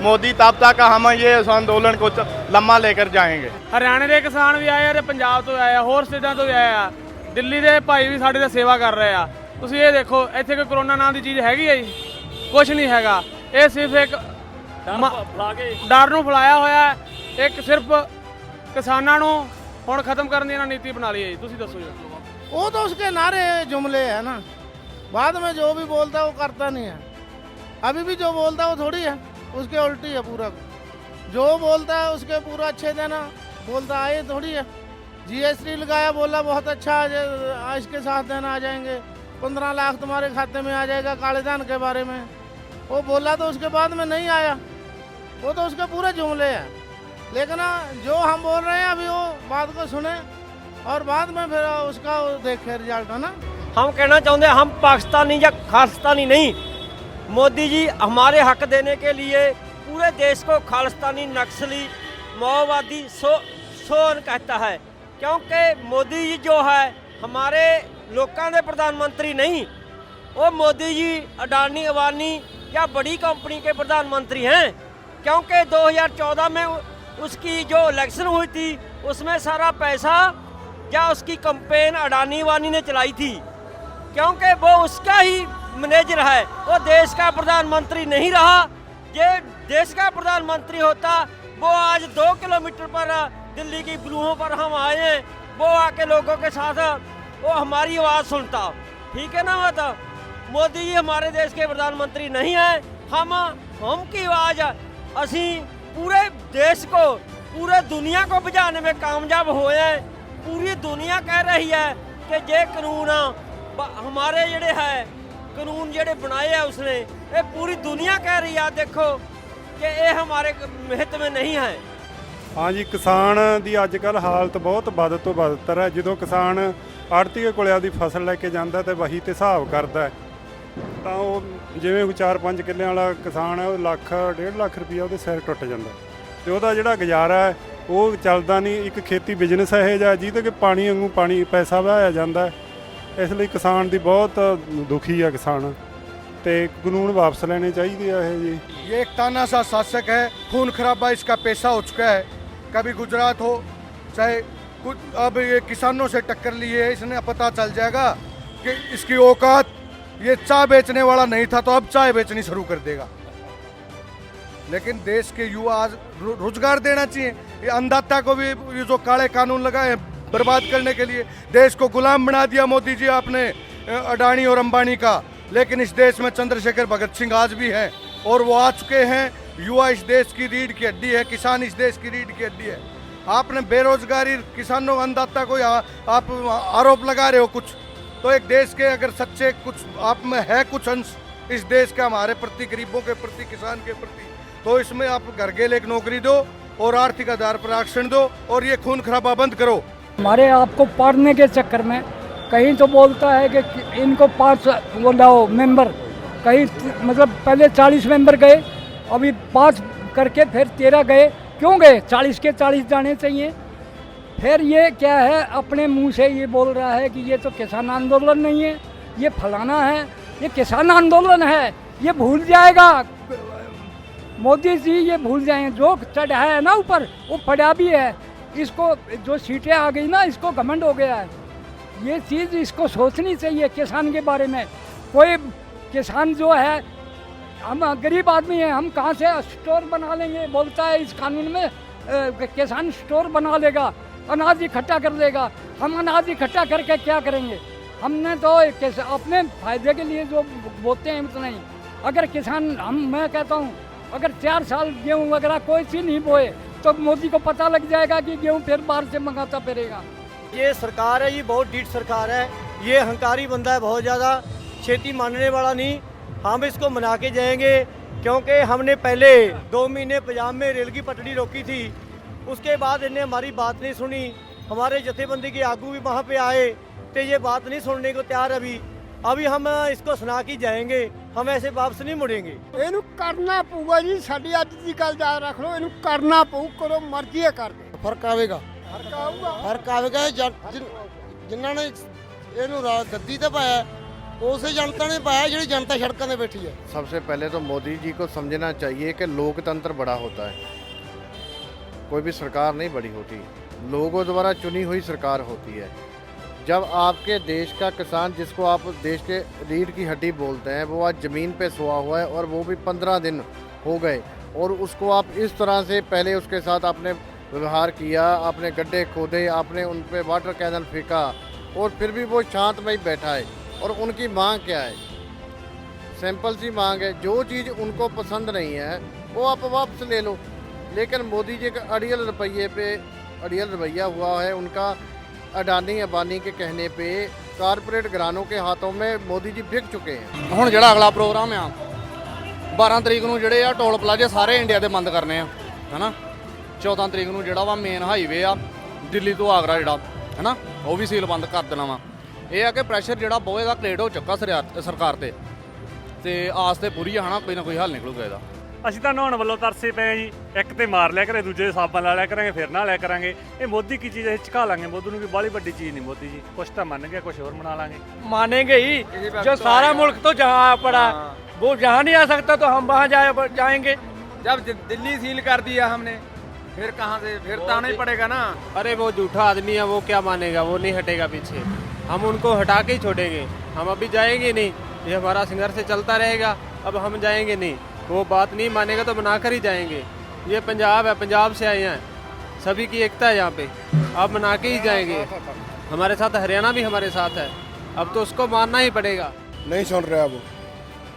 मोदी तब तक हम ये आंदोलन को लंबा लेकर जाएंगे। ਹਰਿਆਣੇ ਦੇ ਕਿਸਾਨ ਵੀ ਆਏ ਆ ਤੇ ਪੰਜਾਬ ਤੋਂ ਆਏ ਆ, ਹੋਰ ਸਟੇਟਾਂ ਤੋਂ ਵੀ ਆਏ ਆ, ਦਿੱਲੀ ਦੇ ਭਾਈ ਵੀ ਸਾਡੇ ਦਾ ਸੇਵਾ ਕਰ ਰਹੇ ਆ। ਤੁਸੀਂ ਇਹ ਦੇਖੋ ਇੱਥੇ ਕੋਈ ਕਰੋਨਾ ਨਾਂ ਦੀ ਚੀਜ਼ ਹੈਗੀ ਹੈ ਜੀ? ਕੁਛ ਨਹੀਂ ਹੈਗਾ। ਇਹ ਸਿਰਫ ਇੱਕ ਡਰ ਨੂੰ ਫੈਲਾਇਆ ਹੋਇਆ ਹੈ। ਇੱਕ ਸਿਰਫ ਕਿਸਾਨਾਂ ਨੂੰ ਹੁਣ ਖਤਮ ਕਰਨ ਦੀ ਇਹਨਾਂ ਨੀਤੀ ਬਣਾ ਲਈ ਹੈ ਜੀ। ਤੁਸੀਂ ਦੱਸੋ ਜੀ। वो तो उसके नारे जुमले है ना, बाद में जो भी बोलता है वो करता नहीं है। अभी भी जो बोलता है वो थोड़ी है, उसके उल्टी है पूरा। जो बोलता है उसके पूरा अच्छे देना बोलता है, ये थोड़ी है। GST लगाया, बोला बहुत अच्छा आज के साथ देना आ जाएंगे, 15 लाख तुम्हारे खाते में आ जाएगा काले धन के बारे में। वो बोला तो उसके बाद में नहीं आया, वो तो उसके पूरे जुमले हैं। लेकिन जो हम बोल रहे हैं अभी वो बात को सुने और बाद में फिर उसका देखे रिजल्ट, है ना। हम कहना चाहते हैं हम पाकिस्तानी या खालिस्तानी नहीं, मोदी जी हमारे हक देने के लिए पूरे देश को खालिस्तानी नक्सली माओवादी सोन कहता है, क्योंकि मोदी जी जो है हमारे लोगों के प्रधानमंत्री नहीं, वो मोदी जी अडानी अवानी या बड़ी कंपनी के प्रधानमंत्री हैं। क्योंकि 2014 में उसकी जो इलेक्शन हुई थी उसमें सारा पैसा या उसकी कंपेन अडानी अवानी ने चलाई थी, क्योंकि वो उसका ही मैनेजर है, वो देश का प्रधानमंत्री नहीं रहा। ये देश का प्रधानमंत्री होता वो आज 2 किलोमीटर पर दिल्ली की ब्लूहों पर हम आए हैं, वो आके लोगों के साथ वो हमारी आवाज़ सुनता। ठीक है ना बात? मोदी जी हमारे देश के प्रधानमंत्री नहीं है। हम की आवाज़ असी पूरे देश को, पूरे दुनिया को बुझाने में कामयाब हुए हैं। पूरी दुनिया कह रही है कि ये कानून हमारे जड़े है, कानून जड़े बनाए हैं उसने, ये पूरी दुनिया कह रही है देखो कि ये हमारे हित में नहीं है। हाँ जी, ਕਿਸਾਨ ਦੀ ਅੱਜ ਕੱਲ੍ਹ ਹਾਲਤ ਬਹੁਤ ਵੱਧ ਤੋਂ ਬਦਤਰ ਹੈ। ਜਦੋਂ ਕਿਸਾਨ ਆੜ੍ਹਤੀਏ ਕੋਲੇ ਆਪਦੀ ਫਸਲ ਲੈ ਕੇ ਜਾਂਦਾ ਤੇ ਵਹੀ ਤੇ ਹਿਸਾਬ ਕਰਦਾ ਤਾਂ ਉਹ ਜਿਵੇਂ ਕੋਈ 4-5 ਕਿੱਲਿਆਂ ਵਾਲਾ ਕਿਸਾਨ ਹੈ, ਉਹ ਲੱਖ 1.5 ਲੱਖ ਰੁਪਈਆ ਉਹਦੇ ਸਿਰ ਟੁੱਟ ਜਾਂਦਾ ਤੇ ਉਹਦਾ ਜਿਹੜਾ ਗੁਜ਼ਾਰਾ ਹੈ ਉਹ ਚੱਲਦਾ ਨਹੀਂ। ਇੱਕ ਖੇਤੀ ਬਿਜ਼ਨਸ ਇਹੋ ਜਿਹਾ ਜਿਹਦੇ ਕਿ ਪਾਣੀ ਵਾਂਗੂ ਪਾਣੀ ਪੈਸਾ ਵਹਾਇਆ ਜਾਂਦਾ ਹੈ। ਇਸ ਲਈ ਕਿਸਾਨ ਦੀ ਬਹੁਤ ਦੁਖੀ ਹੈ ਕਿਸਾਨ, ਤੇ ਕਾਨੂੰਨ ਵਾਪਸ ਲੈਣੇ ਚਾਹੀਦੇ ਆ ਇਹ ਜੀ। ये एक तानाशाह शासक है, खून खराबा इसका पैसा हो चुका है। कभी गुजरात हो चाहे कुछ, अब ये किसानों से टक्कर लिए है, इसने पता चल जाएगा कि इसकी औकात। ये चाय बेचने वाला नहीं था तो अब चाय बेचनी शुरू कर देगा। लेकिन देश के युवा आज रोजगार देना चाहिए। ये अन्नदाता को भी ये जो काले कानून लगाए बर्बाद करने के लिए, देश को गुलाम बना दिया मोदी जी आपने अडानी और अंबानी का। लेकिन इस देश में चंद्रशेखर भगत सिंह आज भी हैं और वो आ चुके हैं। युवा इस देश की रीढ़ की हड्डी है, किसान इस देश की रीढ़ की हड्डी है। आपने बेरोजगारी किसानों अन्नदाता को आप आरोप लगा रहे हो कुछ, तो एक देश के अगर सच्चे कुछ आप में है कुछ अंश इस देश का हमारे प्रति, गरीबों के प्रति, किसान के प्रति, तो इसमें आप घर के लिए एक नौकरी दो और आर्थिक आधार पर आरक्षण दो और ये खून खराबा बंद करो। हमारे आपको पाड़ने के चक्कर में कहीं तो बोलता है कि इनको 5 वो लाओ मेंबर, कहीं मतलब पहले 40 मेंबर गए, अभी 5 करके फिर 13 गए। क्यों गए? 40 के 40 जाने चाहिए। फिर ये क्या है, अपने मुंह से ये बोल रहा है कि ये तो किसान आंदोलन नहीं है, ये फलाना है। ये किसान आंदोलन है, ये भूल जाएगा मोदी जी, ये भूल जाएंगे। जो चढ़ा है ना ऊपर वो पड़ा भी है। इसको जो सीटें आ गई ना, इसको घमंड हो गया है। ये चीज़ इसको सोचनी चाहिए किसान के बारे में। कोई किसान जो है, हम गरीब आदमी हैं, हम कहाँ से स्टोर बना लेंगे? बोलता है इस कानून में किसान स्टोर बना लेगा, अनाज इकट्ठा कर लेगा। हम अनाज इकट्ठा करके क्या करेंगे? हमने तो अपने फायदे के लिए जो बोते हैं उतना ही। अगर किसान मैं कहता हूँ अगर 4 साल गेहूँ वगैरह कोई चीज़ नहीं बोए तो मोदी को पता लग जाएगा कि गेहूँ फिर बाहर से मंगाता फिरेगा। ये सरकार है, ये बहुत ढीठ सरकार है। ये अहंकारी बंदा है, बहुत ज़्यादा खेती मानने वाला नहीं। हम इसको मना के जाएंगे, क्योंकि हमने पहले 2 महीने पंजाब में रेल की पटड़ी रोकी थी। उसके बाद इन्हें हमारी बात नहीं सुनी। हमारे जथेबंदी के आगू भी वहाँ पे आए तो ये बात नहीं सुनने को तैयार। अभी हम इसको सुना के जाएंगे, हम ऐसे वापस नहीं मुड़ेंगे। ਇਹਨੂੰ ਕਰਨਾ ਪਊਗਾ ਜੀ। ਸਾਡੀ ਅੱਜ ਦੀ ਗੱਲ ਯਾਦ ਰੱਖ ਲਓ, ਇਹਨੂੰ ਕਰਨਾ ਪਊ, ਕਰੋ ਮਰਜ਼ੀ ਹੈ ਕਰ ਦੇ। ਫਰਕ ਆਵੇਗਾ, ਫਰਕ ਆਊਗਾ। ਜਿਨ੍ਹਾਂ ਨੇ ਇਹਨੂੰ ਗੱਦੀ ਤੇ ਪਾਇਆ ਉਸੇ ਜਨਤਾ ਨੇ ਪਾਇਆ ਜਿਹੜੀ ਜਨਤਾ ਸੜਕਾਂ ਤੇ ਬੈਠੀ ਹੈ। सबसे पहले तो मोदी जी को समझना चाहिए कि लोकतंत्र बड़ा होता है, कोई भी सरकार नहीं बड़ी होती, लोगों द्वारा चुनी हुई सरकार होती है। जब आपके देश का किसान, जिसको आप देश के रीढ़ की हड्डी बोलते हैं, वो आज ज़मीन पे सोया हुआ है और वो भी 15 दिन हो गए, और उसको आप इस तरह से पहले उसके साथ आपने व्यवहार किया, आपने गड्ढे खोदे, आपने उन पे वाटर कैनल फेंका, और फिर भी वो शांत में ही बैठा है। और उनकी मांग क्या है? सिंपल सी मांग है, जो चीज़ उनको पसंद नहीं है वो आप वापस ले लो। लेकिन मोदी जी का अड़ियल रवैया हुआ है उनका। अडानी अंबानी के कहने पे कारपोरेट घरानों के हाथों में मोदी जी बिक चुके हैं। ਹੁਣ ਜਿਹੜਾ ਅਗਲਾ ਪ੍ਰੋਗਰਾਮ ਆ 12 ਤਰੀਕ ਨੂੰ ਜਿਹੜੇ ਆ ਟੋਲ ਪਲਾਜ਼ੇ ਸਾਰੇ ਇੰਡੀਆ ਦੇ ਬੰਦ ਕਰਨੇ ਆ, ਹੈਨਾ। 14 ਤਰੀਕ ਨੂੰ ਜਿਹੜਾ ਵਾ ਮੇਨ ਹਾਈਵੇ ਆ ਦਿੱਲੀ ਤੋਂ ਆਗਰਾ ਜਿਹੜਾ, ਹੈਨਾ, ਉਹ ਵੀ ਸੀਲ ਬੰਦ ਕਰ ਦੇਣਾ ਵਾ। ਇਹ ਆ ਕਿ ਪ੍ਰੈਸ਼ਰ ਜਿਹੜਾ ਬਹੁਤ ਇਹਦਾ ਕ੍ਰੀਏਟ ਹੋ ਚੁੱਕਾ ਸਰਕਾਰ ਤੇ ਆਸ ਤੇ ਪੂਰੀ ਆ, ਹਨਾ, ਕੋਈ ਨਾ ਕੋਈ ਹੱਲ ਨਿਕਲੂਗਾ ਇਹਦਾ। ਅਸੀਂ ਤਾਂ ਨਹਾਉਣ ਵੱਲੋਂ ਤਰਸੇ ਪਏ ਜੀ। ਇੱਕ ਤੇ ਮਾਰ ਲਿਆ ਕਰੇ, ਦੂਜੇ ਦੇ ਸਾਬਣ ਲਾ ਲਿਆ ਕਰਾਂਗੇ, ਫਿਰ ਨਹਾ ਲਿਆ ਕਰਾਂਗੇ। ਇਹ ਮੋਦੀ ਕੀ ਚੀਜ਼ ਹੈ, ਝਕਾ ਲਾਂਗੇ ਮੋਦੀ ਨੂੰ ਵੀ। ਬਾਹਲੀ ਵੱਡੀ ਚੀਜ਼ ਨਹੀਂ ਮੋਦੀ ਜੀ। ਕੁਛ ਤਾਂ ਮੰਨ ਗਿਆ, ਕੁਛ ਹੋਰ ਬਣਾ ਲਾਂਗੇ। मानेंगे ही, जो सारा मुल्क तो जहाँ पड़ा वो जहाँ नहीं आ सकता तो हम वहाँ जाएंगे। जब दिल्ली सील कर दिया हमने, फिर कहाँ से, फिर तो आना ही पड़ेगा ना। अरे वो झूठा आदमी है, वो क्या मानेगा, वो नहीं हटेगा पीछे। हम उनको हटा के ही छोड़ेंगे। हम अभी जाएंगे नहीं, ये हमारा संघर्ष चलता रहेगा। अब हम जाएंगे नहीं, वो बात नहीं मानेगा तो बनाकर ही जाएंगे। ये पंजाब है, पंजाब से आए हैं, सभी की एकता है यहाँ पे, आप मना के ही जाएंगे। हमारे साथ हरियाणा भी हमारे साथ है, अब तो उसको मानना ही पड़ेगा। नहीं सुन रहा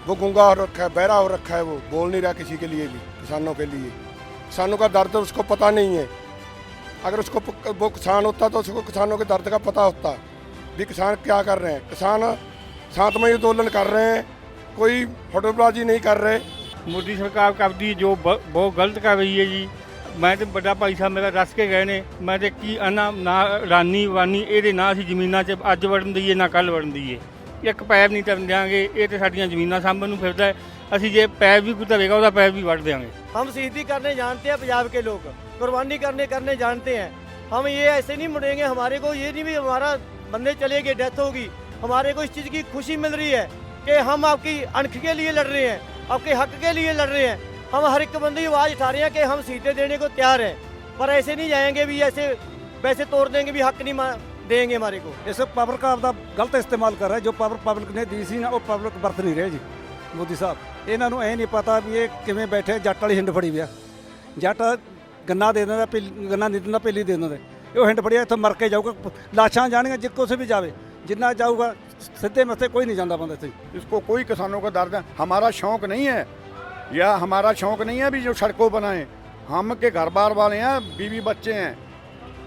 वो गूंगा हो रखा है, बहरा हो रखा है, वो बोल नहीं रहा किसी के लिए भी, किसानों के लिए। किसानों का दर्द उसको पता नहीं है। अगर उसको वो किसान होता तो उसको किसानों के दर्द का पता होता भी किसान क्या कर रहे हैं। किसान शांतमय आंदोलन कर रहे हैं, कोई होटलबाजी नहीं कर रहे। ਮੋਦੀ ਸਰਕਾਰ ਕਰਦੀ ਜੋ ਬਹੁਤ ਗਲਤ ਕਰ ਰਹੀ ਹੈ ਜੀ। ਮੈਂ ਤੇ ਵੱਡਾ ਭਾਈ ਸਾਹਿਬ ਮੇਰਾ ਦੱਸ ਕੇ ਗਏ ਨੇ, ਮੈਂ ਤੇ ਕੀ ਨਾ ਰਾਨੀ ਵਾਨੀ ਇਹਦੇ ਨਾ ਅਸੀਂ ਜ਼ਮੀਨਾਂ 'ਚ ਅੱਜ ਵੜਨ ਦਈਏ ਨਾ ਕੱਲ੍ਹ ਵੜਨ ਦਈਏ। ਇੱਕ ਪੈਰ ਨਹੀਂ ਧਰਨ ਦਿਆਂਗੇ। ਇਹ ਤੇ ਸਾਡੀਆਂ ਜ਼ਮੀਨਾਂ ਸਾਂਭਣ ਨੂੰ ਫਿਰਦਾ ਹੈ। ਅਸੀਂ ਜੇ ਪੈਰ ਵੀ ਕੋਈ ਧਰੇਗਾ ਉਹਦਾ ਪੈਰ ਵੀ ਵੱਢ ਦਿਆਂਗੇ। हम शहीदी करने जानते हैं, पंजाब के लोग कुर्बानी करने जानते हैं। हम ये ऐसे नहीं मुड़ेंगे। हमारे को ये नहीं भी हमारा बंदे चले गए, डेथ होगी, हमारे को इस चीज़ की खुशी मिल रही है कि हम आपकी अणख के लिए लड़ रहे हैं, आपके हक के लिए लड़ रहे हैं। हम हर एक बंदे की आवाज़ उठा रहे हैं कि हम सीटें देने को तैयार हैं, पर ऐसे नहीं जाएंगे भी ऐसे वैसे तोड़ देंगे भी हक नहीं देंगे हमारे को। इस पावर का आपका गलत इस्तेमाल कर रहा है। जो पावर पब्लिक ने दी सी ना, वो पब्लिक बरत नहीं रहे जी। मोदी साहब ਇਹਨਾਂ ਨੂੰ ਇਹ ਨਹੀਂ ਪਤਾ ਵੀ ਇਹ ਕਿਵੇਂ ਬੈਠੇ ਜੱਟ ਵਾਲੀ ਹਿੰਡ ਫੜੀ ਵਿਆ। ਜੱਟ ਗੰਨਾ ਦੇ ਦਿੰਦਾ, ਗੰਨਾ ਨਹੀਂ ਦਿੰਦਾ, ਪੇਲੀ ਦੇ ਦਿੰਦਾ। ਉਹ ਹਿੰਡ ਫੜਿਆ ਇੱਥੋਂ ਮਰ ਕੇ ਜਾਊਗਾ। ਲਾਸ਼ਾਂ ਜਾਣਗੀਆਂ ਜੇ ਕਿਸੇ ਵੀ ਜਾਵੇ, ਜਿੰਨਾ ਜਾਊਗਾ ਸਿੱਧੇ ਮੱਥੇ ਕੋਈ नहीं जाता बंदा। इसको कोई किसानों का दर्द है। हमारा शौक नहीं है, या हमारा शौक नहीं है भी जो सड़कों बनाएं। हम के घर बार वाले हैं, बीवी बच्चे हैं,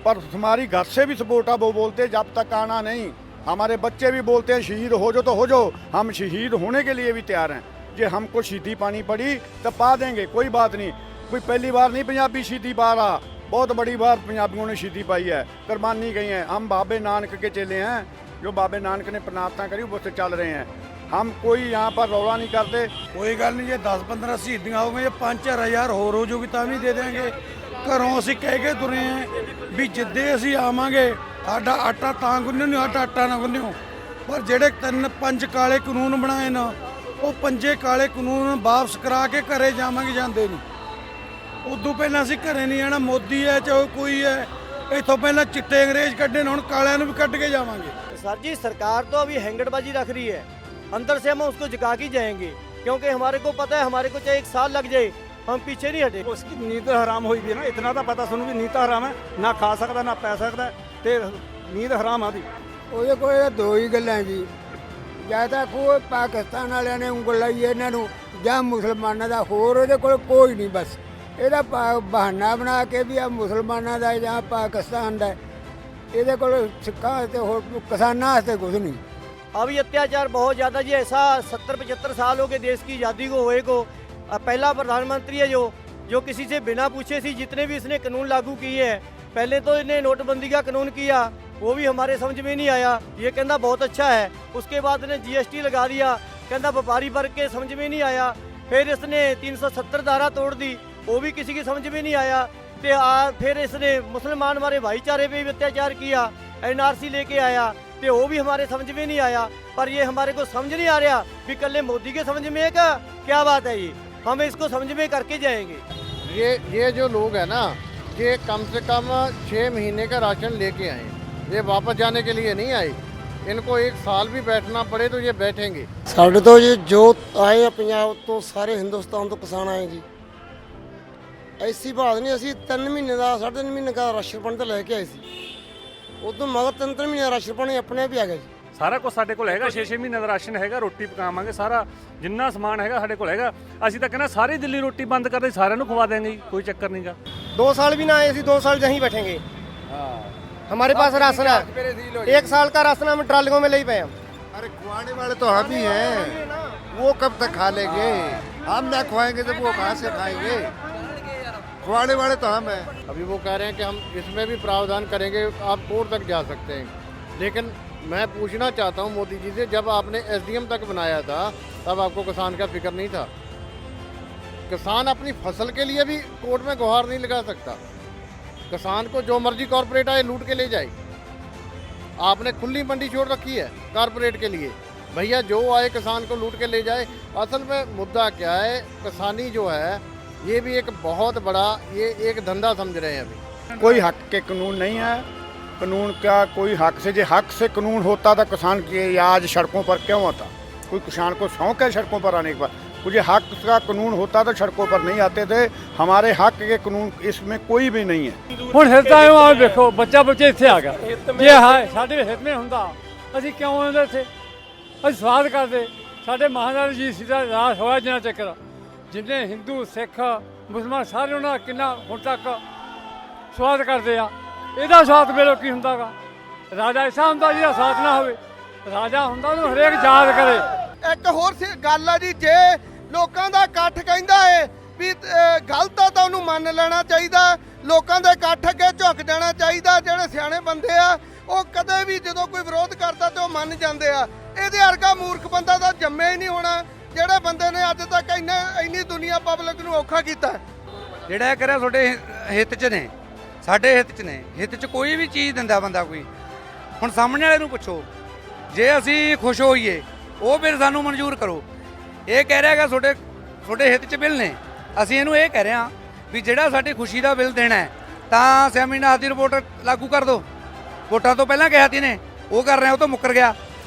पर हमारी घर से भी सपोर्ट है। वो बोलते हैं जब तक आना नहीं। हमारे बच्चे भी बोलते हैं शहीद हो जाओ तो हो जाओ, हम शहीद होने के लिए भी तैयार हैं। जे हमको शहीदी पानी पड़ी तो पा देंगे, कोई बात नहीं। कोई पहली बार नहीं पंजाबी शहीदी पा रहा, बहुत बड़ी बार पंजाबियों ने शहीदी पाई है, कुर्बानी गई है। हम बाबे नानक के चेले हैं, जो बाबे नानक ने प्रार्थना करी वो से चल रहे हैं। हम कोई यहाँ पर रौला नहीं करते। कोई गल नहीं, ये 10-15 शहीदियाँ हो गई, 5-4 होर हो जाऊगी तो भी दे देंगे। घरों ਅਸੀਂ ਕਹਿ ਕੇ ਤੁਰੇ ਹਾਂ ਵੀ ਜਿੱਦੇ ਅਸੀਂ ਆਵਾਂਗੇ ਸਾਡਾ ਆਟਾ ਤਾਂ ਗੁੰਨਿਓ ਨਹੀਂ, ਸਾਡਾ ਆਟਾ ਨਾ ਗੁੰਨਿਓ। ਪਰ ਜਿਹੜੇ 3-5 ਕਾਲੇ ਕਾਨੂੰਨ ਬਣਾਏ ਨਾ, ਉਹ 5 ਕਾਲੇ ਕਾਨੂੰਨ ਵਾਪਸ ਕਰਾ ਕੇ ਘਰੇ ਜਾਵਾਂਗੇ, ਜਾਂਦੇ ਨਹੀਂ। ਉਦੋਂ ਪਹਿਲਾਂ ਅਸੀਂ ਘਰੇ ਨਹੀਂ ਜਾਣਾ। ਮੋਦੀ ਹੈ ਚਾਹੇ ਕੋਈ ਹੈ, ਇੱਥੋਂ ਪਹਿਲਾਂ ਚਿੱਟੇ ਅੰਗਰੇਜ਼ ਕੱਢੇ ਨੇ, ਹੁਣ ਕਾਲਿਆਂ ਨੂੰ ਵੀ ਕੱਢ ਕੇ ਜਾਵਾਂਗੇ। सर जी सरकार तो अभी हैंगड़बाजी रख रही है, अंदर से हम उसको झुका के जाएंगे, क्योंकि हमारे को पता है हमारे को चाहे 1 साल लग जाए हम पीछे नहीं हटे। उसकी नींद हराम हुई भी है ना, इतना तो पता सुनू भी नींद हराम है, ना खा सकता ना पै सकता ते नींद हराम आदि। ਉਹਦੇ ਕੋਲ ਦੋ ਹੀ ਗੱਲਾਂ ਜੀ, ਜਾਂ ਤਾਂ ਕੋਈ ਪਾਕਿਸਤਾਨ ਵਾਲਿਆਂ ਨੇ ਉਂਗਲ ਲਾਈ ਇਹਨਾਂ ਨੂੰ, ਜਾਂ ਮੁਸਲਮਾਨਾਂ ਦਾ। ਹੋਰ ਉਹਦੇ ਕੋਲ ਕੋਈ ਨਹੀਂ, ਬਸ ਇਹਦਾ ਬਹਾਨਾ ਬਣਾ ਕੇ ਵੀ ਆ ਮੁਸਲਮਾਨਾਂ ਦਾ ਜਾਂ ਪਾਕਿस्तान ਦਾ। ਇਹਦੇ ਕੋਲ ਸਿੱਖਾਂ ਤੇ ਹੋਰ ਕਿਸਾਨਾਂ ਵਾਸਤੇ ਕੁਝ ਨਹੀਂ। अभी अत्याचार बहुत ज़्यादा जी, ऐसा 70-75 साल हो गए देश की आज़ादी को होए को। पहला प्रधानमंत्री है जो किसी से बिना पूछे सी जितने भी इसने कानून लागू किए हैं। पहले तो इन्हें नोटबंदी का कानून किया, वो भी हमारे समझ में नहीं आया, ये कहना बहुत अच्छा है। उसके बाद इन्हें GST लगा दिया, कहना व्यापारी वर्ग के समझ में नहीं आया। फिर इसने 370 धारा तोड़ दी, वो भी किसी की समझ में नहीं आया। फिर इसने मुसलमान हमारे भाईचारे पे भी अत्याचार किया, NRC लेके आया, तो वो भी हमारे समझ में नहीं आया। पर ये हमारे को समझ नहीं आ रहा भी कल मोदी के समझ में है क्या बात है। ये हम इसको समझ में करके जाएंगे। ये जो लोग हैं ना, ये कम से कम 6 महीने का राशन लेके आए, ये वापस जाने के लिए नहीं आए। इनको 1 साल भी बैठना पड़े तो ये बैठेंगे। ਸਾਡੇ ਤੋਂ ਜੀ ਜੋ ਆਏ ਆ ਪੰਜਾਬ ਤੋਂ, ਸਾਰੇ ਹਿੰਦੁਸਤਾਨ ਤੋਂ ਕਿਸਾਨ ਆਏ ਜੀ। ਐਸੀ ਬਾਤ ਨਹੀਂ, ਅਸੀਂ 3 ਮਹੀਨੇ ਦਾ 3.5 ਮਹੀਨੇ ਦਾ ਰਾਸ਼ਨ ਪਾਣੀ ਤਾਂ ਲੈ ਕੇ ਆਏ ਸੀ। ਉਦੋਂ ਮਗਰ 3 ਮਹੀਨੇ ਦਾ ਰਾਸ਼ਨ ਪਾਣੀ ਆਪਣੇ ਆਪ ਹੀ ਆ ਗਿਆ ਜੀ। ਸਾਰਾ ਕੁਝ ਸਾਡੇ ਕੋਲ ਹੈਗਾ, 6-6 ਮਹੀਨੇ ਦਾ ਰਾਸ਼ਨ ਹੈਗਾ, ਰੋਟੀ ਪਕਾਵਾਂਗੇ, ਸਾਰਾ ਜਿੰਨਾ ਸਮਾਨ ਹੈਗਾ ਸਾਡੇ ਕੋਲ ਹੈਗਾ। ਅਸੀਂ ਤਾਂ ਕਹਿੰਦਾ ਸਾਰੀ ਦਿੱਲੀ ਰੋਟੀ ਬੰਦ ਕਰਦੇ, ਸਾਰਿਆਂ ਨੂੰ ਖਵਾ ਦੇਂਗੇ ਜੀ, ਕੋਈ ਚੱਕਰ ਨਹੀਂਗਾ। 2 साल भी ना आए, 2 साल यहीं बैठेंगे। हमारे पास राशन है, 1 साल का राशन हम ट्रालियों में ले ही पे हैं। अरे खुआने वाले तो हम ही हैं, वो कब तक खा लेंगे? हम ना खुआएंगे तो वो कहाँ से खाएंगे? खुआने वाले तो हम हैं। अभी वो कह रहे हैं कि हम इसमें भी प्रावधान करेंगे, आप कोर्ट तक जा सकते हैं। लेकिन मैं पूछना चाहता हूँ मोदी जी से, जब आपने SDM तक बनाया था तब आपको किसान का फिक्र नहीं था? किसान अपनी फसल के लिए भी कोर्ट में गुहार नहीं लगा सकता। किसान को जो मर्जी कॉरपोरेट आए लूट के ले जाए। आपने खुली मंडी छोड़ रखी है कॉरपोरेट के लिए, भैया जो आए किसान को लूट के ले जाए। असल में मुद्दा क्या है, किसानी जो है ये भी एक बहुत बड़ा ये एक धंधा समझ रहे हैं अभी। कोई हक के कानून नहीं है, कानून का कोई हक से, जो हक से कानून होता था किसान की आज सड़कों पर क्यों होता? कोई किसान को शौक है सड़कों पर आने के बाद? मुझे हक का कानून होता तो सड़कों पर नहीं आते थे। हमारे हक के कानून इसमें कोई भी नहीं है। ਹੁਣ ਹਿੱਤਾਂ ਨੂੰ ਆ ਦੇਖੋ, ਬੱਚਾ ਬੱਚੇ ਇੱਥੇ ਆ ਗਿਆ। ਜੇ ਹੈ ਸਾਡੇ ਹਿੱਤ ਵਿੱਚ ਹੁੰਦਾ ਅਸੀਂ ਕਿਉਂ ਆਉਂਦੇ ਇੱਥੇ? ਅਸੀਂ ਸਵਾਦ ਕਰਦੇ। ਸਾਡੇ ਮਹਾਰਾਜ ਜੀ ਸਿੱਧਾ ਰਾਸ ਹੋਇਆ ਜਿੰਨਾ ਚੱਕਰ, ਜਿੰਨੇ ਹਿੰਦੂ ਸਿੱਖ ਮੁਸਲਮਾਨ ਸਾਰੇ ਉਹਨਾਂ ਦਾ ਕਿੰਨਾ ਹੁਣ ਤੱਕ ਸਵਾਦ ਕਰਦੇ ਆ। ਇਹਦਾ ਸਵਾਦ ਵੇਲੋ ਕੀ ਹੁੰਦਾਗਾ? ਰਾਜਾ ਐਸਾ ਹੁੰਦਾ ਜਿਹਦਾ ਸਾਥ ਨਾ ਹੋਵੇ। ਰਾਜਾ ਹੁੰਦਾ ਉਹਨੂੰ ਹਰੇਕ ਯਾਦ ਕਰੇ। ਇੱਕ ਹੋਰ ਗੱਲ ਆ ਜੀ, ਜੇ ਲੋਕਾਂ ਦਾ ਇਕੱਠ ਕਹਿੰਦਾ ਏ ਵੀ ਗਲਤ ਆ ਤਾਂ ਉਹਨੂੰ ਮੰਨ ਲੈਣਾ ਚਾਹੀਦਾ। ਲੋਕਾਂ ਦੇ ਇਕੱਠ ਅੱਗੇ ਝੁਕ ਜਾਣਾ ਚਾਹੀਦਾ। ਜਿਹੜੇ ਸਿਆਣੇ ਬੰਦੇ ਆ ਉਹ ਕਦੇ ਵੀ ਜਦੋਂ ਕੋਈ ਵਿਰੋਧ ਕਰਦਾ ਤੇ ਉਹ ਮੰਨ ਜਾਂਦੇ ਆ। ਇਹਦੇ ਵਰਗਾ ਮੂਰਖ ਬੰਦਾ ਤਾਂ ਜੰਮਿਆ ਹੀ ਨਹੀਂ ਹੋਣਾ, ਜਿਹੜੇ ਬੰਦੇ ਨੇ ਅੱਜ ਤੱਕ ਇੰਨੀ ਦੁਨੀਆ ਪਬਲਿਕ ਨੂੰ ਔਖਾ ਕੀਤਾ। ਜਿਹੜਾ ਇਹ ਕਰਿਆ ਤੁਹਾਡੇ ਹਿੱਤ 'ਚ ਨੇ, ਸਾਡੇ ਹਿੱਤ 'ਚ ਨੇ। ਹਿੱਤ 'ਚ ਕੋਈ ਵੀ ਚੀਜ਼ ਦਿੰਦਾ ਬੰਦਾ ਕੋਈ। ਹੁਣ ਸਾਹਮਣੇ ਵਾਲੇ ਨੂੰ ਪੁੱਛੋ, ਜੇ ਅਸੀਂ ਖੁਸ਼ ਹੋਈਏ ਉਹ ਬਿੱਲ ਸਾਨੂੰ ਮਨਜ਼ੂਰ ਕਰੋ। ਇਹ ਕਹਿ ਰਿਹਾ ਹੈਗਾ ਤੁਹਾਡੇ ਹਿੱਤ 'ਚ ਬਿੱਲ ਨੇ। ਅਸੀਂ ਇਹਨੂੰ ਇਹ ਕਹਿ ਰਹੇ ਹਾਂ ਵੀ ਜਿਹੜਾ ਸਾਡੀ ਖੁਸ਼ੀ ਦਾ ਬਿੱਲ ਦੇਣਾ ਹੈ ਤਾਂ ਸੈਮੀਨਾਰ ਦੀ ਰਿਪੋਰਟ ਲਾਗੂ ਕਰ ਦਿਓ। ਵੋਟਾਂ ਤੋਂ ਪਹਿਲਾਂ ਕਿਹਾ ਤੀ ਨੇ, ਉਹ ਕਰ ਰਿਹਾ, ਉਹ ਤੋਂ ਮੁੱਕਰ ਗਿਆ।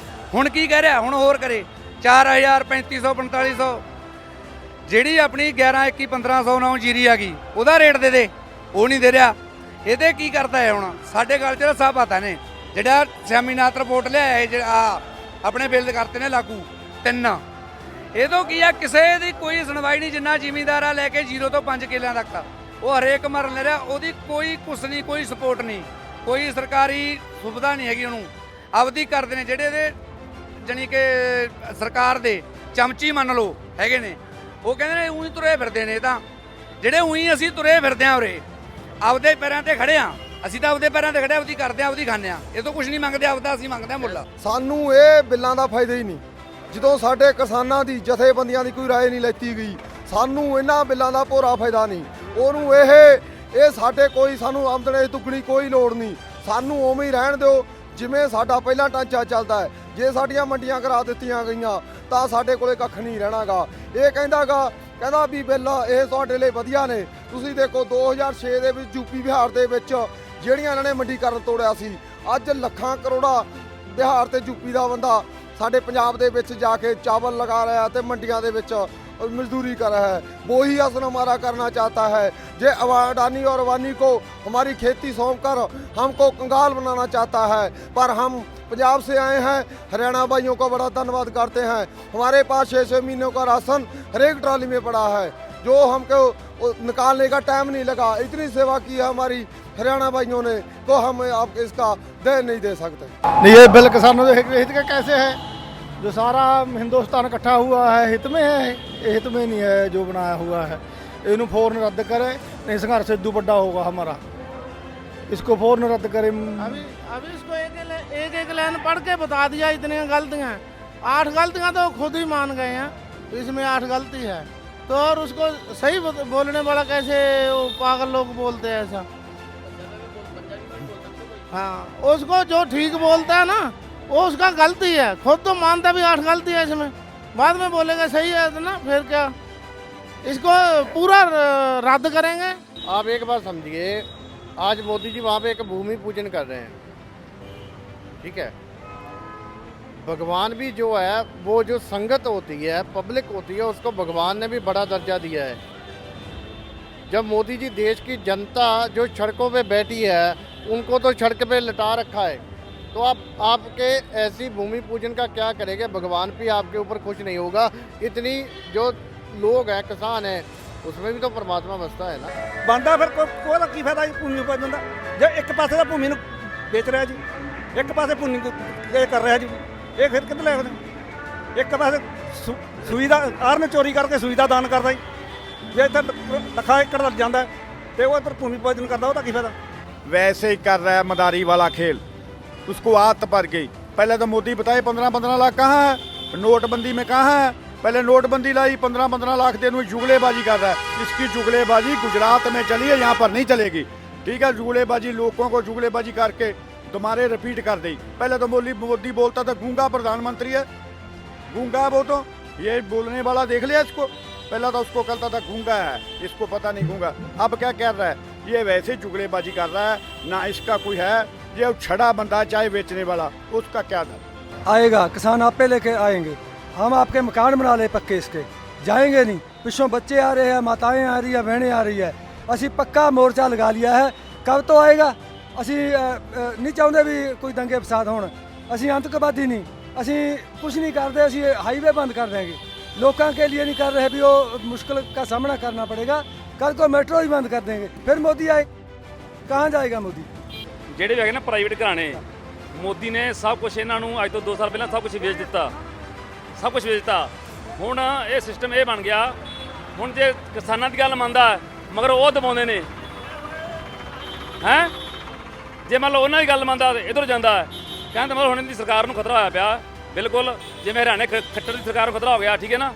ਹੁਣ ਕੀ ਕਹਿ ਰਿਹਾ? ਹੁਣ ਹੋਰ ਕਰੇ 4000 3500 4500 ਜਿਹੜੀ ਆਪਣੀ 11 21 1500 ਨਾਲ ਜੀਰੀ ਆ ਗਈ ਉਹਦਾ ਰੇਟ ਦੇ ਦੇ, ਉਹ ਨਹੀਂ ਦੇ ਰਿਹਾ। ਇਹਦੇ ਕੀ ਕਰਦਾ ਹੈ? ਹੁਣ ਸਾਡੇ ਗੱਲ 'ਚ ਸਭ ਪਤਾ ਨੇ। ਜਿਹੜਾ ਸੈਮੀਨਾਰ ਰਿਪੋਰਟ ਲਿਆਇਆ ਜਿਹੜਾ ਆਪਣੇ ਬਿੱਲ ਕਰਤੇ ਨੇ ਲਾਗੂ 3, ਇਹਦੋਂ ਕੀ ਆ? ਕਿਸੇ ਦੀ ਕੋਈ ਸੁਣਵਾਈ ਨਹੀਂ। ਜਿੰਨਾ ਜ਼ਿਮੀਂਦਾਰ ਆ ਲੈ ਕੇ 0 ਤੋਂ 5 ਕਿੱਲਿਆਂ ਤੱਕ ਉਹ ਹਰੇਕ ਮਰਨ ਲੈ ਰਿਹਾ, ਉਹਦੀ ਕੋਈ ਕੁਛ ਨਹੀਂ, ਕੋਈ ਸਪੋਰਟ ਨਹੀਂ, ਕੋਈ ਸਰਕਾਰੀ ਸੁਵਿਧਾ ਨਹੀਂ ਹੈਗੀ। ਉਹਨੂੰ ਆਪਦੀ ਕਰਦੇ ਨੇ ਜਿਹੜੇ ਇਹਦੇ ਜਾਣੀ ਕਿ ਸਰਕਾਰ ਦੇ ਚਮਚੀ ਮੰਨ ਲਓ ਹੈਗੇ ਨੇ। ਉਹ ਕਹਿੰਦੇ ਨੇ ਉਹੀ ਤੁਰੇ ਫਿਰਦੇ ਨੇ। ਤਾਂ ਜਿਹੜੇ ਉਹੀ ਅਸੀਂ ਤੁਰੇ ਫਿਰਦੇ ਹਾਂ ਉਰੇ ਆਪਦੇ ਪੈਰਾਂ ਤੇ ਖੜੇ ਹਾਂ। ਅਸੀਂ ਤਾਂ ਆਪਦੇ ਪੈਰਾਂ ਤੇ ਖੜੇ, ਆਪਦੀ ਕਰਦੇ ਹਾਂ, ਆਪਦੀ ਖਾਂਦੇ ਹਾਂ। ਇਹ ਤੋਂ ਕੁਝ ਨਹੀਂ ਮੰਗਦੇ, ਆਪਦਾ ਅਸੀਂ ਮੰਗਦੇ ਹਾਂ ਮੁੱਲ। ਸਾਨੂੰ ਇਹ ਬਿੱਲਾਂ ਦਾ ਫਾਇਦਾ ਹੀ ਨਹੀਂ। ਜਦੋਂ ਸਾਡੇ ਕਿਸਾਨਾਂ ਦੀ ਜਥੇਬੰਦੀਆਂ ਦੀ ਕੋਈ ਰਾਏ ਨਹੀਂ ਲੈਤੀ ਗਈ, ਸਾਨੂੰ ਇਹਨਾਂ ਬਿੱਲਾਂ ਦਾ ਭੋਰਾ ਫਾਇਦਾ ਨਹੀਂ। ਉਹਨੂੰ ਇਹ ਸਾਡੇ ਕੋਈ ਸਾਨੂੰ ਆਮਦਨ ਦੁੱਗਣੀ ਕੋਈ ਲੋੜ ਨਹੀਂ। ਸਾਨੂੰ ਉਵੇਂ ਹੀ ਰਹਿਣ ਦਿਓ ਜਿਵੇਂ ਸਾਡਾ ਪਹਿਲਾਂ ਢਾਂਚਾ ਚੱਲਦਾ ਹੈ। ਜੇ ਸਾਡੀਆਂ ਮੰਡੀਆਂ ਕਰਾ ਦਿੱਤੀਆਂ ਗਈਆਂ ਤਾਂ ਸਾਡੇ ਕੋਲੇ ਕੱਖ ਨਹੀਂ ਰਹਿਣਾਗਾ। ਇਹ ਕਹਿੰਦਾ ਵੀ ਬਿੱਲ ਇਹ ਤੁਹਾਡੇ ਲਈ ਵਧੀਆ ਨੇ। ਤੁਸੀਂ ਦੇਖੋ 2006 ਦੇ ਵਿੱਚ ਯੂਪੀ ਬਿਹਾਰ ਦੇ ਵਿੱਚ ਜਿਹੜੀਆਂ ਇਹਨਾਂ ਨੇ ਮੰਡੀਕਰਨ ਤੋੜਿਆ ਸੀ, ਅੱਜ ਲੱਖਾਂ ਕਰੋੜਾ ਬਿਹਾਰ ਤੇ ਯੂਪੀ ਦਾ ਬੰਦਾ ਸਾਡੇ पंजाब ਦੇ ਵਿੱਚ ਜਾ ਕੇ ਚਾਵਲ ਲਗਾ ਰਿਹਾ ਤੇ ਮੰਡੀਆਂ ਦੇ ਵਿੱਚ मजदूरी कर रहा है। वही असर हमारा करना चाहता है। जे अडानी और अवानी को हमारी खेती सौंप कर हमको कंगाल बनाना चाहता है। पर हम पंजाब से आए हैं, हरियाणा भाइयों का बड़ा धन्यवाद करते हैं। हमारे पास 6-6 महीनों का राशन हर एक ट्रॉली में पड़ा है, जो हमको निकालने का टाइम नहीं लगा। इतनी सेवा की है हमारी हरियाणा भाइयों ने, तो हम आपको इसका दे नहीं दे सकते। नहीं, ये बिल किसानों के हित का कैसे है? जो सारा हिंदुस्तान इकट्ठा हुआ है हित में है, ये हित में नहीं है जो बनाया हुआ है। इन्हों फौरन रद्द करे, नहीं संघर्ष इदू बड़ा होगा हमारा। इसको फौरन रद्द करे। अभी इसको एक लाइन पढ़ के बता दिया इतनी गलतियाँ। 8 गलतियाँ तो खुद ही मान गए हैं, इसमें 8 गलती है। तो और उसको सही बोलने वाला कैसे वो पागल लोग बोलते हैं ऐसा? हाँ, उसको जो ठीक बोलता है ना वो उसका गलती है। खुद तो मानता भी 8 गलती है इसमें, बाद में बोलेगा सही है तो ना, फिर क्या? इसको पूरा रद्द करेंगे। आप एक बात समझिए, आज मोदी जी वहाँ पे एक भूमि पूजन कर रहे हैं, ठीक है। भगवान भी जो है वो जो संगत होती है, पब्लिक होती है, उसको भगवान ने भी बड़ा दर्जा दिया है। जब मोदी जी देश की जनता जो सड़कों पे बैठी है उनको तो सड़क पे लटा रखा है, तो आपके ऐसी भूमि पूजन का क्या करेंगे? भगवान भी आपके ऊपर खुश नहीं होगा। इतनी जो लोग हैं किसान हैं उसमें भी तो परमात्मा बसता है ना। ਬੰਦਾ ਫਿਰ ਕੋਹਦਾ ਕੀ ਫਾਇਦਾ ਜੀ ਭੂਮੀ ਪੂਜਣ ਦਾ? ਜੇ ਇੱਕ ਪਾਸੇ ਦਾ ਭੂਮੀ ਨੂੰ ਵੇਚ ਰਿਹਾ ਜੀ, ਇੱਕ ਪਾਸੇ ਭੂਮੀ ਇਹ ਕਰ ਰਿਹਾ ਜੀ, ਇਹ ਫਿਰ ਕਿੱਥੇ ਲੈ ਆਉਂਦੇ? ਇੱਕ ਪਾਸੇ ਸੂਈ ਦਾ ਆਰਨ ਚੋਰੀ ਕਰਕੇ ਸੂਈ ਦਾ ਦਾਨ ਕਰਦਾ ਜੀ। ਜੇ ਇੱਥੇ ਲੱਖਾਂ ਏਕੜ ਦਾ ਜਾਂਦਾ ਤੇ ਉਹ ਇੱਧਰ ਭੂਮੀ ਪੂਜਨ ਕਰਦਾ, ਉਹਦਾ ਕੀ ਫਾਇਦਾ? वैसे ही कर रहा है मदारी वाला खेल, उसको आदत पड़ गई। पहले तो मोदी बताए 15-15 लाख कहाँ है, नोटबंदी में कहाँ है, पहले नोटबंदी लाई 15-15 लाख देने जुगलेबाजी कर रहा है। इसकी जुगलेबाजी गुजरात में चली है, यहाँ पर नहीं चलेगी। ठीक है, जुगलेबाजी लोगों को जुगलेबाजी करके दोबारा रिपीट कर दी। पहले तो मोदी बोलता था गूंगा प्रधानमंत्री है, गूंगा वो तो ये बोलने वाला देख लिया इसको। पहला तो उसको कहता था गूंगा है, इसको पता नहीं गूंगा। अब क्या कह रहा है, ये वैसे जुगलेबाजी कर रहा है, ना इसका कोई है, ये छड़ा बंदा चाय बेचने वाला, उसका क्या डर आएगा। किसान आप पे लेके आएंगे, हम आपके मकान बना ले पक्के, इसके जाएंगे नहीं। पिछों बच्चे आ रहे हैं, माताएं आ रही है, बहनें आ रही है, असी पक्का मोर्चा लगा लिया है। कब तो आएगा? असी नहीं चाहते भी कोई दंगे फसाद होण, असी आतंकवादी नहीं, असी कुछ नहीं करते, असी हाईवे बंद कर देंगे। लोगों के लिए नहीं कर रहे भी वो मुश्किल का सामना करना पड़ेगा। कल को मेट्रो ही बंद कर देंगे, फिर मोदी आए, कहाँ जाएगा मोदी? ਜਿਹੜੇ ਵੀ ਹੈਗੇ ਨਾ ਪ੍ਰਾਈਵੇਟ ਘਰਾਣੇ, ਮੋਦੀ ਨੇ ਸਭ ਕੁਝ ਇਹਨਾਂ ਨੂੰ ਅੱਜ ਤੋਂ 2 ਸਾਲ ਪਹਿਲਾਂ ਸਭ ਕੁਝ ਵੇਚ ਦਿੱਤਾ, ਸਭ ਕੁਝ ਵੇਚ ਦਿੱਤਾ। ਹੁਣ ਇਹ ਸਿਸਟਮ ਇਹ ਬਣ ਗਿਆ, ਹੁਣ ਜੇ ਕਿਸਾਨਾਂ ਦੀ ਗੱਲ ਮੰਨਦਾ ਮਗਰ ਉਹ ਦਬਾਉਂਦੇ ਨੇ ਹੈ, ਜੇ ਮੰਨ ਲਓ ਉਹਨਾਂ ਦੀ ਗੱਲ ਮੰਨਦਾ ਇੱਧਰ ਜਾਂਦਾ ਕਹਿੰਦੇ ਮਤਲਬ ਹੁਣ ਇਹਦੀ ਸਰਕਾਰ ਨੂੰ ਖਤਰਾ ਹੋਇਆ ਪਿਆ। ਬਿਲਕੁਲ ਜਿਵੇਂ ਹਰਿਆਣੇ ਖੱਟਰ ਦੀ ਸਰਕਾਰ ਨੂੰ ਖਤਰਾ ਹੋ ਗਿਆ, ਠੀਕ ਹੈ ਨਾ,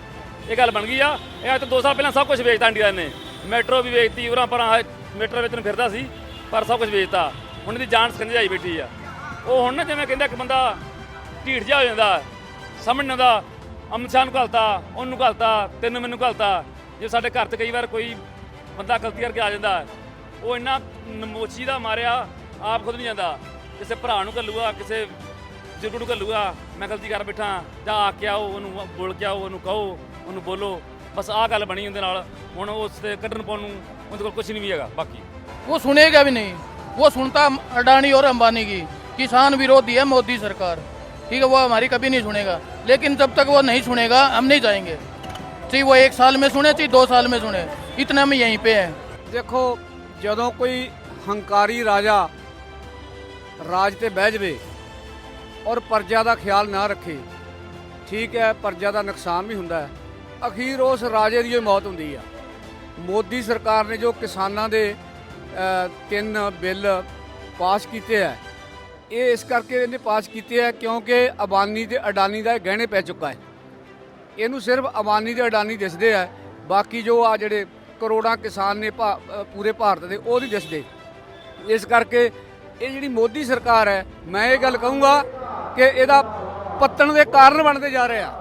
ਇਹ ਗੱਲ ਬਣ ਗਈ ਆ। ਇਹ ਅੱਜ ਤੋਂ 2 ਸਾਲ ਪਹਿਲਾਂ ਸਭ ਕੁਝ ਵੇਚਤਾ ਇੰਡੀਆ ਨੇ, ਮੈਟਰੋ ਵੀ ਵੇਚਤੀ, ਉਰਾਂ ਪਰਾਂ ਮੈਟਰੋ ਵਿੱਚ ਨੂੰ ਫਿਰਦਾ ਸੀ ਪਰ ਸਭ ਕੁਝ ਵੇਚਤਾ। ਹੁਣ ਇਹਦੀ ਜਾਨ ਸਕੰਜੇ ਆਈ ਬੈਠੀ ਆ। ਉਹ ਹੁਣ ਨਾ ਜਿਵੇਂ ਕਹਿੰਦਾ ਇੱਕ ਬੰਦਾ ਢੀਠ ਜਿਹਾ ਹੋ ਜਾਂਦਾ, ਸਮਝ ਨਹੀਂ ਆਉਂਦਾ, ਅਮਿਤ ਸ਼ਾਹ ਨੂੰ ਘਲਤਾ, ਉਹਨੂੰ ਘਲਤਾ, ਤੈਨੂੰ ਮੈਨੂੰ ਘਲਤਾ। ਜੇ ਸਾਡੇ ਘਰ 'ਚ ਕਈ ਵਾਰ ਕੋਈ ਬੰਦਾ ਗਲਤੀ ਕਰਕੇ ਆ ਜਾਂਦਾ, ਉਹ ਇੰਨਾ ਨਮੋਚੀ ਦਾ ਮਾਰਿਆ ਆਪ ਖੁਦ ਨਹੀਂ ਜਾਂਦਾ, ਕਿਸੇ ਭਰਾ ਨੂੰ ਘੱਲੂਗਾ, ਕਿਸੇ ਬਜ਼ੁਰਗ ਨੂੰ ਘੱਲੂਗਾ, ਮੈਂ ਗਲਤੀ ਕਰ ਬੈਠਾ, ਜਾਂ ਆ ਕੇ ਆਓ, ਉਹਨੂੰ ਬੋਲ ਕੇ ਆਓ, ਉਹਨੂੰ ਕਹੋ, ਉਹਨੂੰ ਬੋਲੋ, ਬਸ ਆਹ ਗੱਲ ਬਣੀ ਉਹਦੇ ਨਾਲ। ਹੁਣ ਉਸ 'ਤੇ ਕੱਢਣ ਪਾਉਣ ਨੂੰ ਉਹਦੇ ਕੋਲ ਕੁਝ ਨਹੀਂ ਵੀ ਹੈਗਾ। ਬਾਕੀ वो सुनेगा भी नहीं, वो सुनता अडानी और अंबानी की। किसान विरोधी है मोदी सरकार, ठीक है, वो हमारी कभी नहीं सुनेगा। लेकिन जब तक वो नहीं सुनेगा हम नहीं जाएंगे, चाहे वो 1 साल में सुने चाहे 2 साल में सुने, इतना में यहीं पे है। ਦੇਖੋ ਜਦੋਂ ਕੋਈ ਹੰਕਾਰੀ ਰਾਜਾ ਰਾਜ ਤੇ ਬਹਿ ਜਾਵੇ ਔਰ ਪ੍ਰਜਾ ਦਾ ਖਿਆਲ ਨਾ ਰੱਖੇ, ਠੀਕ ਹੈ, ਪ੍ਰਜਾ ਦਾ ਨੁਕਸਾਨ ਵੀ ਹੁੰਦਾ ਹੈ, ਅਖੀਰ ਉਸ ਰਾਜੇ ਦੀ ਹੀ ਮੌਤ ਹੁੰਦੀ ਆ। ਮੋਦੀ ਸਰਕਾਰ ਨੇ ਜੋ ਕਿਸਾਨਾਂ ਦੇ 3 ਬਿੱਲ ਪਾਸ ਕੀਤੇ ਹੈ, ਇਹ ਇਸ ਕਰਕੇ ਇਹਨੇ ਪਾਸ ਕੀਤੇ ਹੈ ਕਿਉਂਕਿ ਅਬਾਨੀ ਤੇ ਅਡਾਨੀ ਦਾ ਗਹਿਣੇ ਪੈ ਚੁੱਕਾ ਹੈ। ਇਹਨੂੰ ਸਿਰਫ ਅਬਾਨੀ ਤੇ ਅਡਾਨੀ ਦਿਸਦੇ ਆ, ਬਾਕੀ ਜੋ ਆ ਜਿਹੜੇ ਕਰੋੜਾਂ ਕਿਸਾਨ ਨੇ ਪੂਰੇ ਭਾਰਤ ਦੇ, ਉਹ ਨਹੀਂ ਦਿਸਦੇ। ਇਸ ਕਰਕੇ ਇਹ ਜਿਹੜੀ ਮੋਦੀ ਸਰਕਾਰ ਹੈ, ਮੈਂ ਇਹ ਗੱਲ ਕਹੂੰਗਾ ਕਿ ਇਹਦਾ ਪਤਨ ਦੇ ਕਾਰਨ ਬਣਦੇ ਜਾ ਰਹੇ ਆ।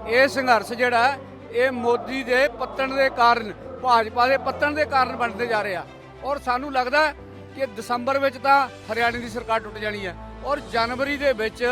ਇਹ ਸੰਘਰਸ਼ ਜਿਹੜਾ ਇਹ ਮੋਦੀ ਦੇ ਪਤਨ ਦੇ ਕਾਰਨ, ਭਾਜਪਾ ਦੇ ਪਤਨ ਦੇ ਕਾਰਨ ਬਣਦੇ ਜਾ ਰਹੇ ਆ। ਔਰ ਸਾਨੂੰ ਲੱਗਦਾ ਕਿ ਦਸੰਬਰ ਵਿੱਚ ਤਾਂ ਹਰਿਆਣੇ ਦੀ ਸਰਕਾਰ ਟੁੱਟ ਜਾਣੀ ਹੈ ਔਰ ਜਨਵਰੀ ਦੇ ਵਿੱਚ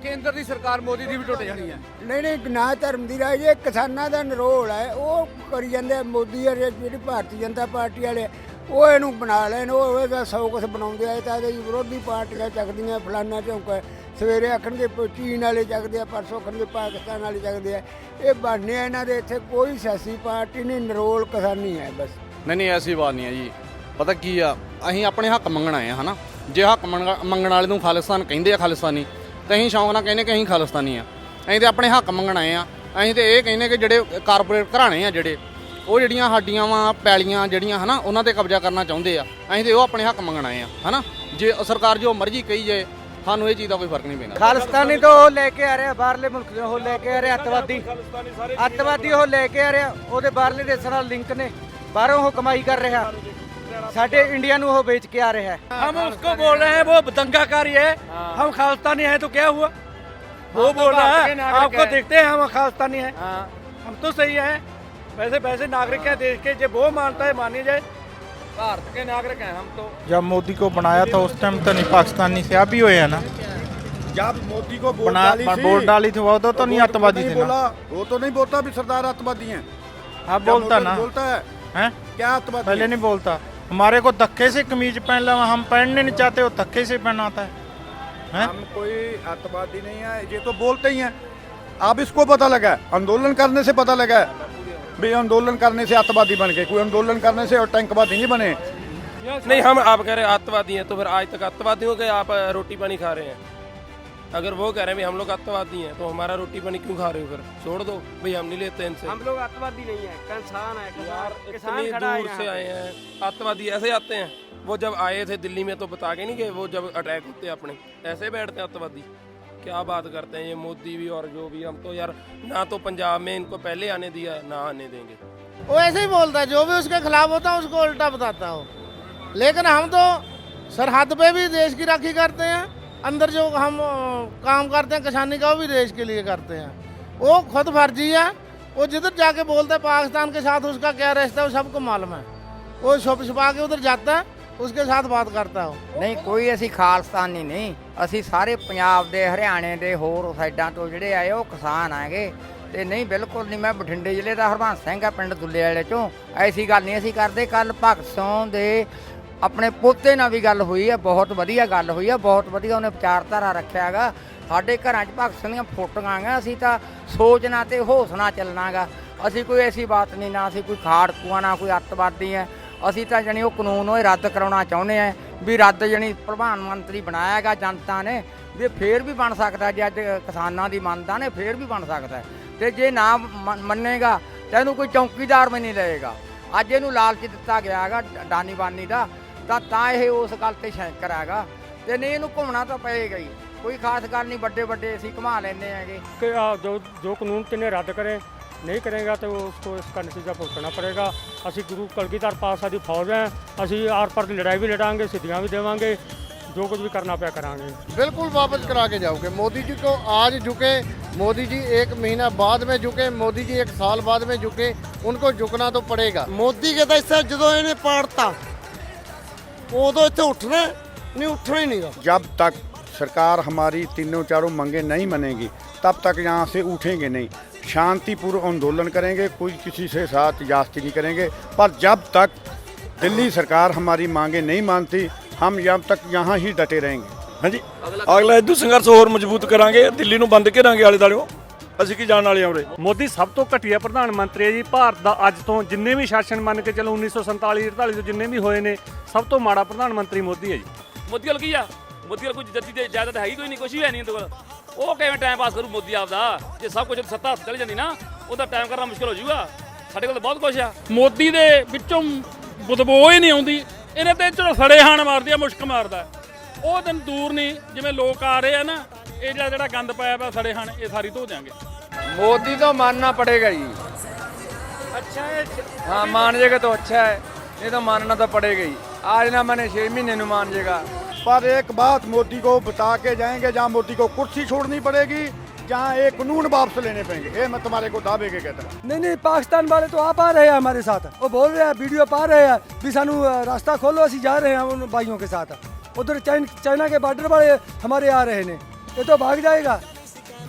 ਕੇਂਦਰ ਦੀ ਸਰਕਾਰ ਮੋਦੀ ਦੀ ਵੀ ਟੁੱਟ ਜਾਣੀ ਹੈ। ਨਹੀਂ ਨਾ ਧਰਮ ਦੀ ਰਾਜ, ਇਹ ਕਿਸਾਨਾਂ ਦਾ ਨਿਰੋਲ ਹੈ, ਉਹ ਕਰੀ ਜਾਂਦੇ ਮੋਦੀ ਵਾਲੇ, ਜਿਹੜੀ ਭਾਰਤੀ ਜਨਤਾ ਪਾਰਟੀ ਵਾਲੇ, ਉਹ ਇਹਨੂੰ ਬਣਾ ਲੈਣ, ਉਹ ਇਹਦਾ 100 ਕੁਛ ਬਣਾਉਂਦੇ ਆ। ਤਾਂ ਇਹਦੇ ਵਿਰੋਧੀ ਪਾਰਟੀਆਂ ਚੱਕਦੀਆਂ, ਫਲਾਨਾ ਝੌਂਕਾ, ਸਵੇਰੇ ਆਖਣਗੇ ਚੀਨ ਵਾਲੇ ਚੱਕਦੇ ਆ, ਪਰਸੋਂ ਆਖਣਗੇ ਪਾਕਿਸਤਾਨ ਵਾਲੇ ਚੱਕਦੇ ਆ। ਇਹ ਬਣਨੇ ਇਹਨਾਂ ਦੇ ਇੱਥੇ ਕੋਈ ਸਿਆਸੀ ਪਾਰਟੀ ਨਹੀਂ, ਨਿਰੋਲ ਕਿਸਾਨੀ ਹੈ ਬਸ। ਨਹੀਂ ਐਸੀ ਬਾਤ ਨਹੀਂ ਹੈ ਜੀ। ਪਤਾ ਕੀ ਆ, ਅਸੀਂ ਆਪਣੇ ਹੱਕ ਮੰਗਣ ਆਏ ਆ, ਹੈ ਨਾ। ਜੇ ਹੱਕ ਮੰਗਣ ਵਾਲੇ ਨੂੰ ਖਾਲਿਸਤਾਨ ਕਹਿੰਦੇ ਆ, ਖਾਲਿਸਤਾਨੀ, ਤਾਂ ਅਸੀਂ ਸ਼ੌਂਕ ਨਾਲ ਕਹਿੰਦੇ ਕਿ ਅਸੀਂ ਖਾਲਿਸਤਾਨੀ ਆ। ਅਸੀਂ ਤਾਂ ਆਪਣੇ ਹੱਕ ਮੰਗਣ ਆਏ ਆ। ਅਸੀਂ ਤਾਂ ਇਹ ਕਹਿੰਦੇ ਕਿ ਜਿਹੜੇ ਕਾਰਪੋਰੇਟ ਘਰਾਣੇ ਆ, ਜਿਹੜੇ ਉਹ ਜਿਹੜੀਆਂ ਸਾਡੀਆਂ ਵਾ ਪੈਲੀਆਂ ਜਿਹੜੀਆਂ, ਹੈ ਨਾ, ਉਹਨਾਂ 'ਤੇ ਕਬਜ਼ਾ ਕਰਨਾ ਚਾਹੁੰਦੇ ਆ। ਅਸੀਂ ਤਾਂ ਉਹ ਆਪਣੇ ਹੱਕ ਮੰਗਣ ਆਏ ਆ, ਹੈ ਨਾ। ਜੇ ਸਰਕਾਰ ਜੋ ਮਰਜ਼ੀ ਕਹੀ ਜਾਏ, ਸਾਨੂੰ ਇਹ ਚੀਜ਼ ਦਾ ਕੋਈ ਫਰਕ ਨਹੀਂ ਪੈਂਦਾ। ਖਾਲਿਸਤਾਨੀ ਤੋਂ ਉਹ ਲੈ ਕੇ ਆ ਰਿਹਾ, ਬਾਹਰਲੇ ਮੁਲਕ ਤੋਂ ਉਹ ਲੈ ਕੇ ਆ ਰਿਹਾ, ਅੱਤਵਾਦੀ ਉਹ ਲੈ ਕੇ ਆ ਰਿਹਾ, ਉਹਦੇ ਬਾਹਰਲੇ ਦੇਸ਼ਾਂ ਨਾਲ ਲਿੰਕ ਨੇ, ਬਾਹਰੋਂ ਉਹ ਕਮਾਈ ਕਰ ਰਿਹਾ, साढ़े इंडिया नु वो बेच के आ रहे हैं। हम उसको बोल रहे हैं वो दंगाकारी है, हम खालिस्तानी हैं तो क्या हुआ? वो बोल रहा है, आपको देखते हैं हम खालिस्तानी हैं, हम तो सही हैं, वैसे नागरिक हैं देश के, जो वो मानता है मानी जाए, भारत के नागरिक हैं हम तो। जब मोदी को बनाया था उस टाइम तो नहीं पाकिस्तानी से, अभी हुए है ना। जब मोदी को वोट डाली थी वो तो नहीं अतवादी थे ना। वो तो नहीं बोलता भी सरदार अतवादी हैं। अब बोलता ना, बोलता है क्या अतवादी? पहले नहीं बोलता। हमारे को धक्के से कमीज पहन ला, हम पहनने नहीं चाहते, वो धक्के से पहनाता है। हम कोई अतवादी नहीं है, ये तो बोलते ही हैं। अब इसको पता लगा है, आंदोलन करने से पता लगा है भाई आंदोलन करने से अतवादी बन गए। कोई आंदोलन करने से और टैंकवादी नहीं बने। नहीं, हम आप कह रहे हैं अतवादी हैं, तो फिर आज तक अतवादियों के आप रोटी पानी खा रहे हैं। अगर वो कह रहे हैं हम लोग अतवादी हैं, तो हमारा रोटी पानी क्यों खा रहे हो? फिर छोड़ दो भाई, हम नहीं लेते इनसे। हम लोग अतवादी नहीं है, किसान है, किसान दूर से आए हैं। अतवादी ऐसे आते हैं, वो जब आए थे दिल्ली में तो बता के नहीं गए, वो जब अटैक होते हैं अपने ऐसे बैठते हैं अतवादी। क्या बात करते हैं ये मोदी भी और जो भी। हम तो यार ना तो पंजाब में इनको पहले आने दिया है ना आने देंगे। वो ऐसे ही बोलता है, जो भी उसके खिलाफ होता है उसको उल्टा बताता हो। लेकिन हम तो सरहद पे भी देश की राखी करते हैं, अंदर जो हम काम करते हैं किसानी का वो भी देश के लिए करते हैं। वो खुद फर्जी है, वो जिधर जाके बोलता है पाकिस्तान के साथ उसका क्या रिश्ता है वो सबको मालूम है। वो छुप छुपा के उधर जाता है, उसके साथ बात करता हो। ਨਹੀਂ ਕੋਈ ਅਸੀਂ ਖਾਲਸਤਾਨੀ ਨਹੀਂ, ਅਸੀਂ ਸਾਰੇ ਪੰਜਾਬ ਦੇ ਹਰਿਆਣੇ ਦੇ ਹੋਰ ਸਾਈਡਾਂ ਤੋਂ ਜਿਹੜੇ ਆਏ ਉਹ ਕਿਸਾਨ ਆਗੇ ਤੇ ਨਹੀਂ ਬਿਲਕੁਲ ਨਹੀਂ। ਮੈਂ ਬਠਿੰਡੇ ਜ਼ਿਲ੍ਹੇ ਦਾ ਹਰਬੰਸ ਸਿੰਘ ਆ, ਪਿੰਡ ਦੁੱਲੇ ਵਾਲੇ ਚੋਂ। ਐਸੀ ਗੱਲ ਨਹੀਂ ਅਸੀਂ ਕਰਦੇ। ਕੱਲ ਭਗਤ ਸਿੰਘ ਦੇ ਆਪਣੇ ਪੋਤੇ ਨਾਲ ਵੀ ਗੱਲ ਹੋਈ ਹੈ, ਬਹੁਤ ਵਧੀਆ ਗੱਲ ਹੋਈ ਹੈ, ਬਹੁਤ ਵਧੀਆ ਉਹਨੇ ਵਿਚਾਰਧਾਰਾ ਰੱਖਿਆ ਹੈਗਾ। ਸਾਡੇ ਘਰਾਂ 'ਚ ਭਗਤ ਸਿੰਘ ਦੀਆਂ ਫੋਟੋਆਂ ਗਾ, ਅਸੀਂ ਤਾਂ ਸੋਚਣਾ ਤੇ ਹੋਸ਼ ਨਾਲ ਚੱਲਣਾ ਗਾ। ਅਸੀਂ ਕੋਈ ਐਸੀ ਬਾਤ ਨਹੀਂ, ਨਾ ਅਸੀਂ ਕੋਈ ਖਾੜਕੂਆ ਨਾ ਕੋਈ ਅੱਤਵਾਦੀ ਹੈ। ਅਸੀਂ ਤਾਂ ਜਾਣੀ ਉਹ ਕਾਨੂੰਨ ਉਹ ਰੱਦ ਕਰਾਉਣਾ ਚਾਹੁੰਦੇ ਹਾਂ ਵੀ ਰੱਦ ਜਾਣੀ ਪ੍ਰਧਾਨ ਮੰਤਰੀ ਬਣਾਇਆ ਹੈਗਾ ਜਨਤਾ ਨੇ ਵੀ ਫੇਰ ਵੀ ਬਣ ਸਕਦਾ। ਜੇ ਅੱਜ ਕਿਸਾਨਾਂ ਦੀ ਮੰਨਦਾ ਨੇ ਫੇਰ ਵੀ ਬਣ ਸਕਦਾ ਤੇ ਜੇ ਨਾ ਮੰਨੇਗਾ ਤਾਂ ਇਹਨੂੰ ਕੋਈ ਚੌਕੀਦਾਰ ਵੀ ਨਹੀਂ ਲਏਗਾ। ਅੱਜ ਇਹਨੂੰ ਲਾਲਚ ਦਿੱਤਾ ਗਿਆ ਹੈਗਾ ਦਾਨੀ ਬਾਨੀ ਦਾ, ਤਾਂ ਇਹ ਉਸ ਗੱਲ ਤੇ ਸ਼ੈਂਕਰ ਹੈਗਾ ਤੇ ਨਹੀਂ ਇਹਨੂੰ ਘੁੰਮਣਾ ਤਾਂ ਪਏਗਾ ਹੀ। ਕੋਈ ਖਾਸ ਗੱਲ ਨਹੀਂ, ਵੱਡੇ ਵੱਡੇ ਅਸੀਂ ਘੁਮਾ ਲੈਂਦੇ ਹੈਗੇ कि जो कानून तिन्हें रद्द करें, नहीं करेगा तो उसको इसका नतीजा भुगतना पड़ेगा। असी गुरु कलगीधर पातशाह की फौज हैं, असी आर पार की लड़ाई भी लड़ांगे, सिद्धियाँ भी देवांगे, जो कुछ भी करना पाया करांगे। बिल्कुल वापस करा के जाओगे। मोदी जी को आज झुके, मोदी जी 1 महीना बाद में झुके, मोदी जी 1 साल बाद में झुके, उनको झुकना तो पड़ेगा। ਮੋਦੀ ਕਹਿੰਦਾ ਇਸ ਜਦੋਂ ਇਹਨੇ ਪਾੜਤਾ ਉਦੋਂ ਇੱਥੇ ਉੱਠਣਾ ਨਹੀਂ, ਉੱਠਣਾ ਹੀ ਨਹੀਂਗਾ। जब तक सरकार हमारी तीनों चारों मांगे नहीं मानेगी तब तक यहाँ से उठेंगे नहीं। शांतिपूर्ण आंदोलन करेंगे, कोई किसी से साथ जास्ती नहीं करेंगे। पर जब तक दिल्ली सरकार हमारी मांगे नहीं मानती हम जब तक यहाँ ही डटे रहेंगे। ਹਾਂਜੀ ਅਗਲਾ ਇਦੋਂ ਸੰਘਰਸ਼ ਹੋਰ ਮਜ਼ਬੂਤ ਕਰਾਂਗੇ, ਦਿੱਲੀ ਨੂੰ ਬੰਦ ਘੇਰਾਂਗੇ ਆਲੇ ਦੁਆਲੇ। ਅਸੀਂ ਕੀ ਜਾਣ ਵਾਲੇ ਆਉਰੇ। ਮੋਦੀ ਸਭ ਤੋਂ ਘਟੀਆ ਪ੍ਰਧਾਨ ਮੰਤਰੀ ਹੈ ਜੀ ਭਾਰਤ ਦਾ। ਅੱਜ ਤੋਂ ਜਿੰਨੇ ਵੀ ਸ਼ਾਸਨ ਮੰਨ ਕੇ ਚਲੋ 1947 48 ਤੋਂ ਜਿੰਨੇ ਵੀ ਹੋਏ ਨੇ, ਸਭ ਤੋਂ ਮਾੜਾ ਪ੍ਰਧਾਨ ਮੰਤਰੀ ਮੋਦੀ ਹੈ ਜੀ। ਮੋਦੀ ਕੋਲ ਕੀ ਆ? ਮੋਦੀ ਕੋਲ ਕੋਈ ਜੱਦੀ ਤੇ ਜਾਇਦਾਦ ਹੈਗੀ ਕੋਈ ਨਹੀਂ, ਕੁਛ ਵੀ ਹੈ ਨਹੀਂ ਉਹਦੇ ਕੋਲ। ਉਹ ਕਿਵੇਂ ਟਾਈਮ ਪਾਸ ਕਰੂ ਮੋਦੀ ਆਪਦਾ? ਜੇ ਸਭ ਕੁਝ ਸੱਤਾ ਹੱਥ ਚਲ ਜਾਂਦੀ ਨਾ, ਉਹਦਾ ਟਾਈਮ ਕਰਨਾ ਮੁਸ਼ਕਿਲ ਹੋ ਜਾਊਗਾ। ਸਾਡੇ ਕੋਲ ਤਾਂ ਬਹੁਤ ਕੁਛ ਆ। ਮੋਦੀ ਦੇ ਵਿੱਚੋਂ ਬਦਬੂ ਹੀ ਨਹੀਂ ਆਉਂਦੀ, ਇਹਨੇ ਤੇ ਚਲੋ ਸੜੇ ਹਾਣ ਮਾਰਦੀ ਆ, ਮੁਸ਼ਕ ਮਾਰਦਾ। ਉਹ ਦਿਨ ਦੂਰ ਨਹੀਂ ਜਿਵੇਂ ਲੋਕ ਆ ਰਹੇ ਆ ਨਾ, ਇਹ ਜਿਹੜਾ ਗੰਦ ਪਾਇਆ ਪਿਆ ਸੜੇ ਹਾਣ, ਇਹ ਸਾਰੀ ਧੋ ਦਿਆਂਗੇ। मोदी तो मानना पड़ेगा ही। अच्छा है, हाँ मानिएगा तो अच्छा है, नहीं तो मानना तो पड़ेगा ही। आज ना माने 6 महीने नहीं मानिएगा। पर एक बात मोदी को बता के जाएंगे, जहाँ मोदी को कुर्सी छोड़नी पड़ेगी, जहाँ एक कानून वापस लेने पड़ेंगे। ये मैं तुम्हारे को दावे के कहता हूँ। नहीं नहीं, पाकिस्तान वाले तो आप आ रहे हैं हमारे साथ, वो बोल रहे हैं वीडियो पा रहे हैं भी सानू रास्ता खोलो, असी जा रहे हैं उन भाइयों के साथ। उधर चाइना के बॉर्डर वाले हमारे आ रहे हैं, ये तो भाग जाएगा,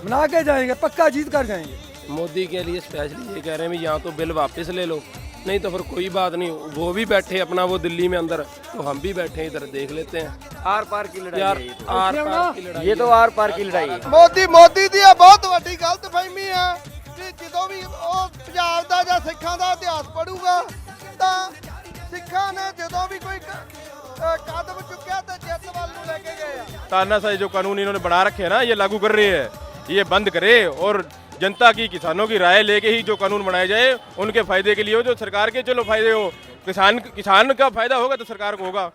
बना के जाएंगे, पक्का जीत कर जाएंगे। मोदी के लिए स्पेशली ये कह रहे हैं भी यहाँ तो बिल वापस ले लो, नहीं तो फिर कोई बात नहीं। वो भी बैठे अपना वो दिल्ली में अंदर, तो हम भी बैठे इधर देख लेते हैं। आर पार की लड़ाई यार, है ये आर पार की लड़ाई, ये तो आर पार की लड़ाई है। ਮੋਦੀ ਦੀ ਇਹ ਬਹੁਤ ਵੱਡੀ ਗਲਤਫਹਿਮੀ ਹੈ ਕਿ ਜਦੋਂ ਵੀ ਉਹ ਪੰਜਾਬ ਦਾ ਜਾਂ ਸਿੱਖਾਂ ਦਾ ਇਤਿਹਾਸ ਪੜੂਗਾ ਤਾਂ ਸਿੱਖਾਂ ਨੇ ਜਦੋਂ ਵੀ ਕੋਈ ਕਦਮ ਚੁੱਕਿਆ ਤਾਂ ਜਿੱਤ ਵੱਲ ਨੂੰ ਲੈ ਕੇ ਗਏ ਆ। तानाशाही जो कानून इन्होंने बना रखे हैं ना, ये लागू कर रही है, ये बंद करे और जनता की, किसानों की राय लेके ही जो कानून बनाए जाए उनके फायदे के लिए हो, जो सरकार के चलो फायदे हो। किसान का फायदा होगा तो सरकार को होगा।